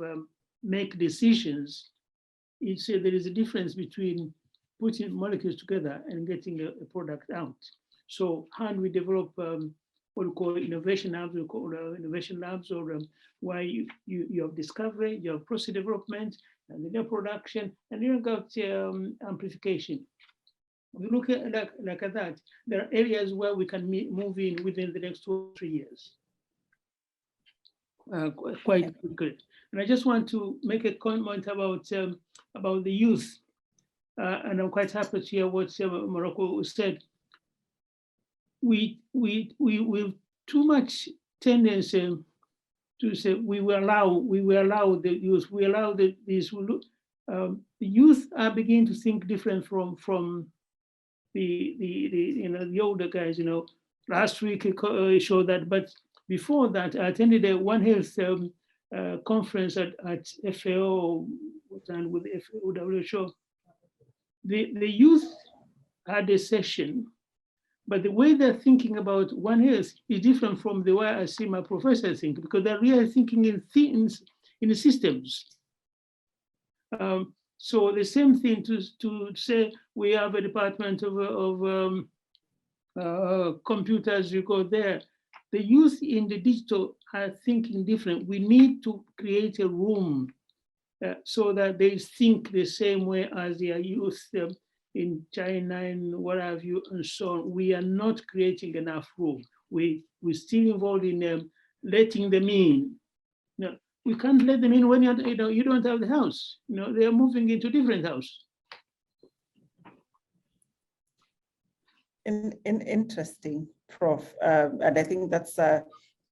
make decisions, it's there is a difference between putting molecules together and getting a product out. So how do we develop what we call innovation labs, or where you have discovery, you have process development, and then your production, and you got amplification. We look at like that. There are areas where we can move in within the next 2 or 3 years, quite quickly. And I just want to make a comment about the youth, and I'm quite happy to hear what Morocco said. We too much tendency to say we will allow the youth, we allow these. The youth are beginning to think different from the older guys. Last week I showed that, but before that I attended a One Health conference at FAO and with WHO. The youth had a session, but the way they're thinking about One Health is different from the way I see my professor think, because they're really thinking in things, in the systems. So the same thing to say we have a department of computers, you go there. The youth in the digital are thinking different. We need to create a room so that they think the same way as their youth in China and what have you, and so on. We are not creating enough room. We're still involved in letting them in. No, we can't let them in when you don't have the house. They are moving into different house. Interesting, Prof. And I think that's a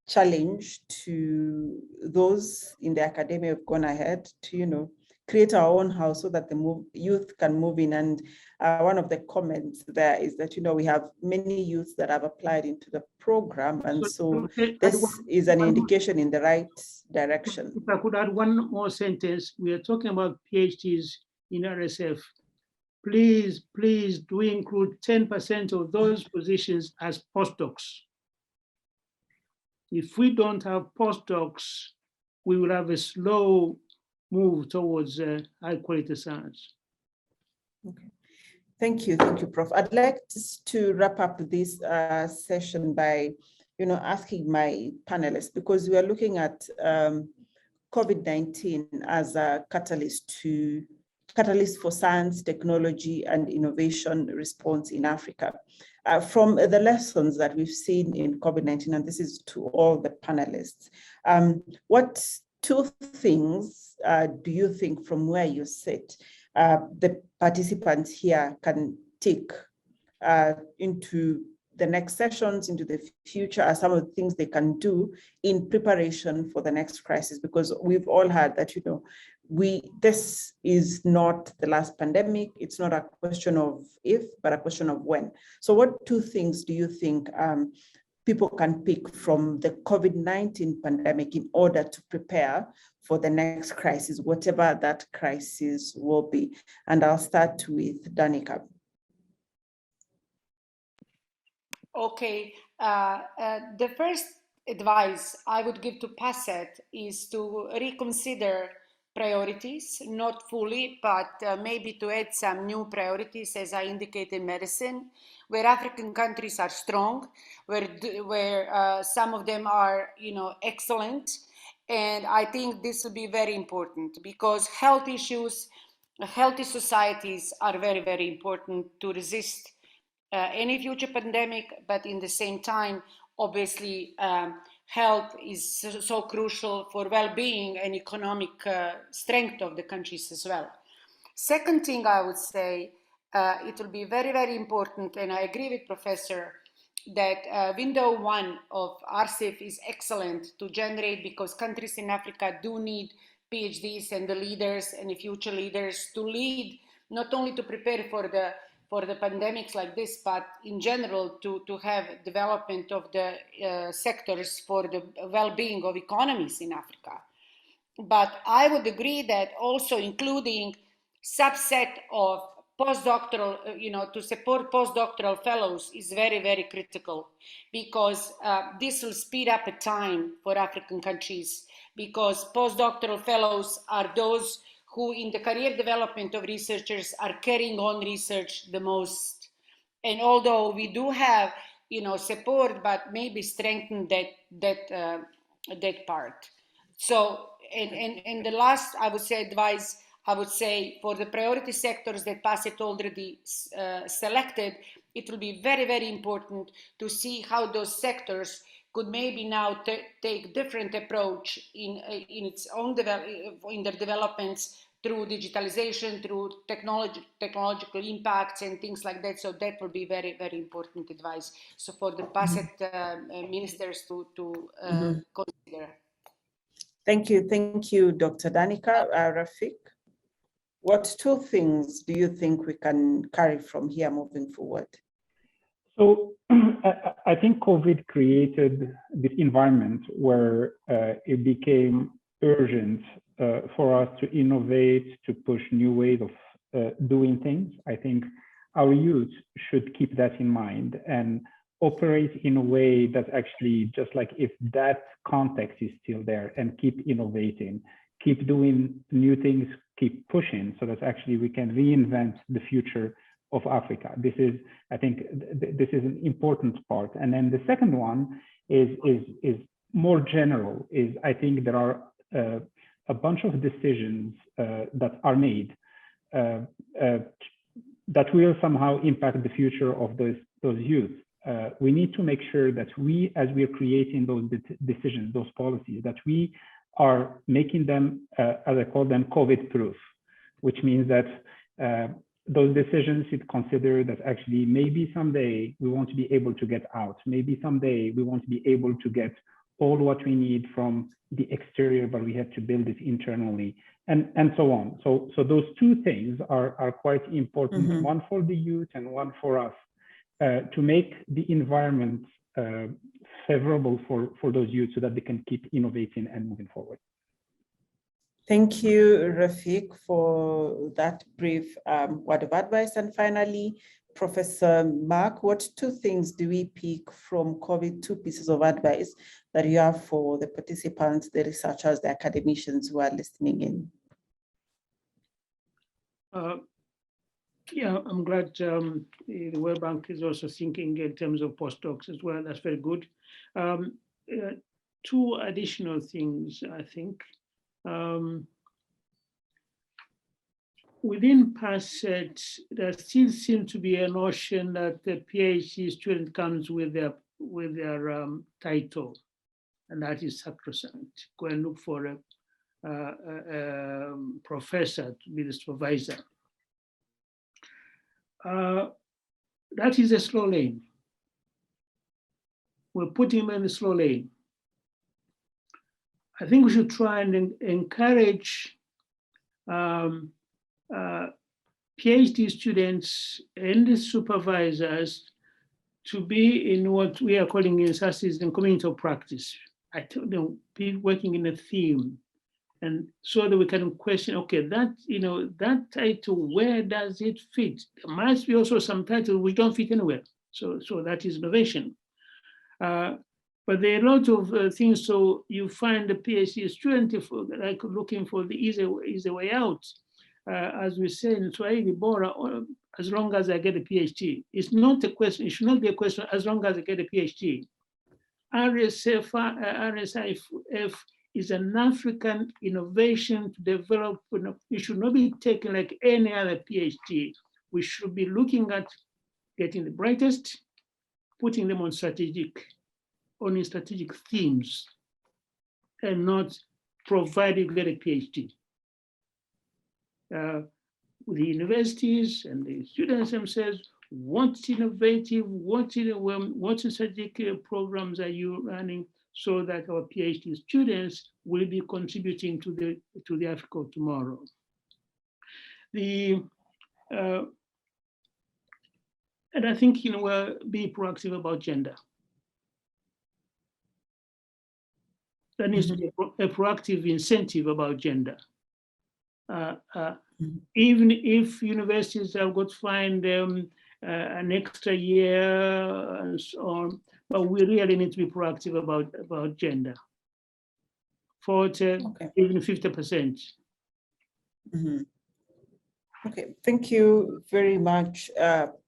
challenge to those in the academia who've gone ahead to, create our own house so that the youth can move in. And one of the comments there is that, we have many youths that have applied into the program. And so this is an indication in the right direction. If I could add one more sentence, we are talking about PhDs in RSIF. Please do include 10% of those positions as postdocs. If we don't have postdocs, we will have a slow move towards high quality science. Okay. Thank you, Prof. I'd like to wrap up this session by, asking my panelists, because we are looking at COVID-19 as a catalyst for science, technology, and innovation response in Africa. From the lessons that we've seen in COVID-19, and this is to all the panelists, what 2 things do you think, from where you sit, the participants here can take into the next sessions, into the future, are some of the things they can do in preparation for the next crisis? Because we've all heard that, this is not the last pandemic. It's not a question of if, but a question of when. So what 2 things do you think people can pick from the COVID-19 pandemic in order to prepare for the next crisis, whatever that crisis will be? And I'll start with Danica. Okay, the first advice I would give to PASET is to reconsider priorities, not fully, but maybe to add some new priorities, as I indicated in medicine, where African countries are strong, where some of them are, excellent. And I think this will be very important, because health issues, healthy societies are very, very important to resist any future pandemic, but in the same time, obviously health is so crucial for well-being and economic strength of the countries as well. Second thing I would say, it will be very, very important, and I agree with Professor, that window 1 of RSIF is excellent to generate, because countries in Africa do need PhDs and the leaders and the future leaders to lead, not only to prepare for the pandemics like this, but in general to have development of the sectors for the well-being of economies in Africa. But I would agree that also including subset of postdoctoral, to support postdoctoral fellows is very, very critical, because this will speed up a time for African countries, because postdoctoral fellows are those who in the career development of researchers are carrying on research the most. And although we do have, support, but maybe strengthen that part. So, and the last, I would say, advice, I would say for the priority sectors that PASET already selected, it will be very, very important to see how those sectors could maybe now take different approach in its own in their developments through digitalization, through technological impacts and things like that. So that will be very, very important advice. So for the PASET ministers to consider. Thank you, Dr. Danica. Rafik, what 2 things do you think we can carry from here moving forward? So I think COVID created this environment where it became urgent for us to innovate, to push new ways of doing things. I think our youth should keep that in mind and operate in a way that's actually just like if that context is still there, and keep innovating, keep doing new things, keep pushing, so that actually we can reinvent the future of Africa. This is, I think, this is an important part. And then the second one is more general. Is I think there are a bunch of decisions that are made that will somehow impact the future of those youth. We need to make sure that we, as we are creating those decisions, those policies, that we are making them, as I call them, COVID-proof, which means that those decisions should consider that actually maybe someday we want to be able to get out. Maybe someday we want to be able to get all what we need from the exterior, but we have to build it internally, and so on. So those 2 things are quite important, one for the youth and one for us, to make the environment favorable for those youth so that they can keep innovating and moving forward. Thank you, Rafik, for that brief word of advice. And finally, Professor Mark, what 2 things do we pick from COVID, 2 pieces of advice that you have for the participants, the researchers, the academicians who are listening in? Yeah, I'm glad the World Bank is also thinking in terms of postdocs as well. That's very good. 2 additional things, I think. Within PASET, there still seems to be a notion that the PhD student comes with their title, and that is sacrosanct. Go and look for a professor to be the supervisor. That is a slow lane. We're putting them in the slow lane. I think we should try and encourage PhD students and the supervisors to be in what we are calling in SASIS in community of practice. I told them, be working in a theme, and so that we can question, okay, that that title, where does it fit? There must be also some titles which don't fit anywhere. So that is innovation. But there are a lot of things. So you find a PhD student like looking for the easy way out. As we say in Swahili, bora, as long as I get a PhD. It's not a question. It should not be a question. As long as I get a PhD. RSIF is an African innovation to develop. It should not be taken like any other PhD. We should be looking at getting the brightest, putting them on strategic on strategic themes and not provide you get a PhD. The universities and the students themselves want innovative, what strategic programs are you running so that our PhD students will be contributing to the Africa of tomorrow. And I think we'll be proactive about gender. There needs to be a proactive incentive about gender. Even if universities have got to find an extra year and so on, but we really need to be proactive about gender. Even 50%. Okay, thank you very much,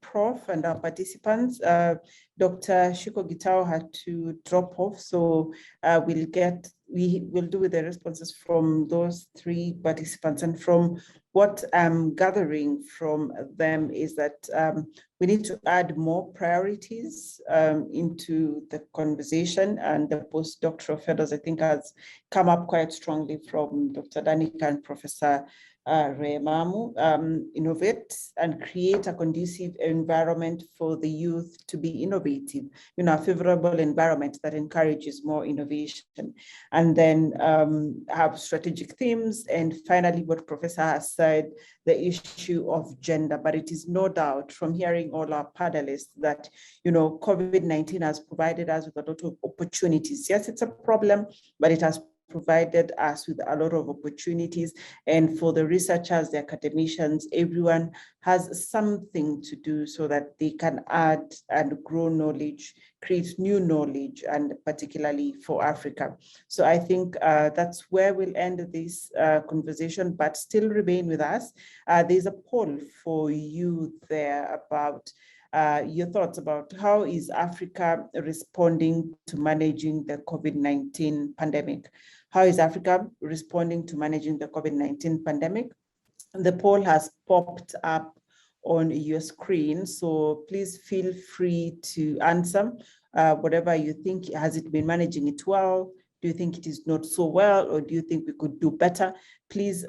Prof, and our participants. Dr. Ashiko Guitar had to drop off, so we will do with the responses from those three participants. And from what I'm gathering from them is that we need to add more priorities into the conversation, and the postdoctoral fellows, I think, has come up quite strongly from Dr. Danica and Professor Rayamamu. Innovate and create a conducive environment for the youth to be innovative, a favorable environment that encourages more innovation. And then have strategic themes. And finally, what Professor has said, the issue of gender. But it is no doubt from hearing all our panelists that, COVID-19 has provided us with a lot of opportunities. Yes, it's a problem, but it has provided us with a lot of opportunities. And for the researchers, the academicians, everyone has something to do so that they can add and grow knowledge, create new knowledge, and particularly for Africa. So I think that's where we'll end this conversation, but still remain with us. There's a poll for you there about your thoughts about how is Africa responding to managing the COVID-19 pandemic? How is Africa responding to managing the COVID-19 pandemic? The poll has popped up on your screen, so please feel free to answer whatever you think. Has it been managing it well? Do you think it is not so well, or do you think we could do better? Please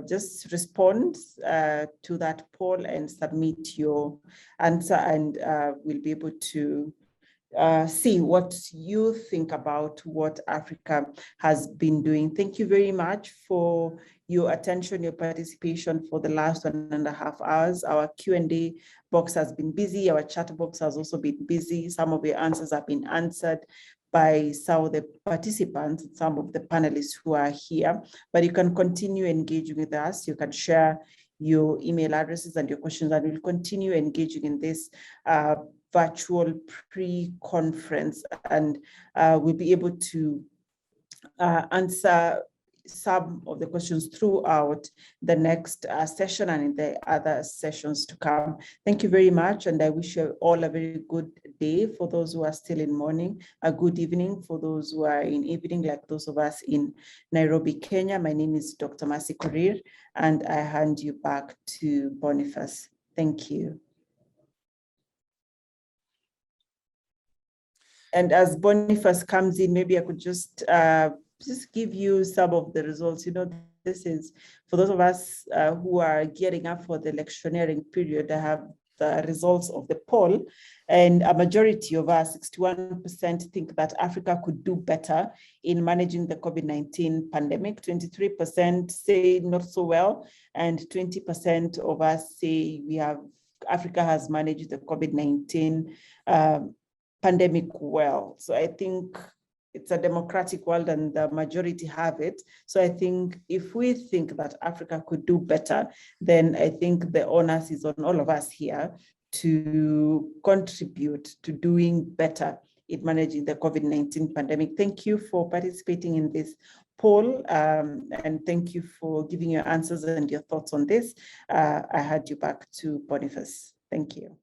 just respond to that poll and submit your answer, and we'll be able to see what you think about what Africa has been doing. Thank you very much for your attention, your participation for the last 1.5 hours. Our Q&A box has been busy. Our chat box has also been busy. Some of your answers have been answered by some of the participants, some of the panelists who are here, but you can continue engaging with us. You can share your email addresses and your questions, and we'll continue engaging in this virtual pre-conference, and we'll be able to answer some of the questions throughout the next session and in the other sessions to come. Thank you very much, and I wish you all a very good day for those who are still in morning, a good evening for those who are in evening, like those of us in Nairobi, Kenya. My name is Dr. Mercy Korir, and I hand you back to Boniface. Thank you. And as Boniface comes in, maybe I could just give you some of the results. This is for those of us who are gearing up for the electioneering period. I have the results of the poll, and a majority of us, 61%, think that Africa could do better in managing the COVID-19 pandemic. 23% say not so well, and 20% of us say Africa has managed the COVID-19 pandemic well. So I think it's a democratic world and the majority have it. So I think if we think that Africa could do better, then I think the onus is on all of us here to contribute to doing better in managing the COVID-19 pandemic. Thank you for participating in this poll, and thank you for giving your answers and your thoughts on this. I hand you back to Boniface. Thank you.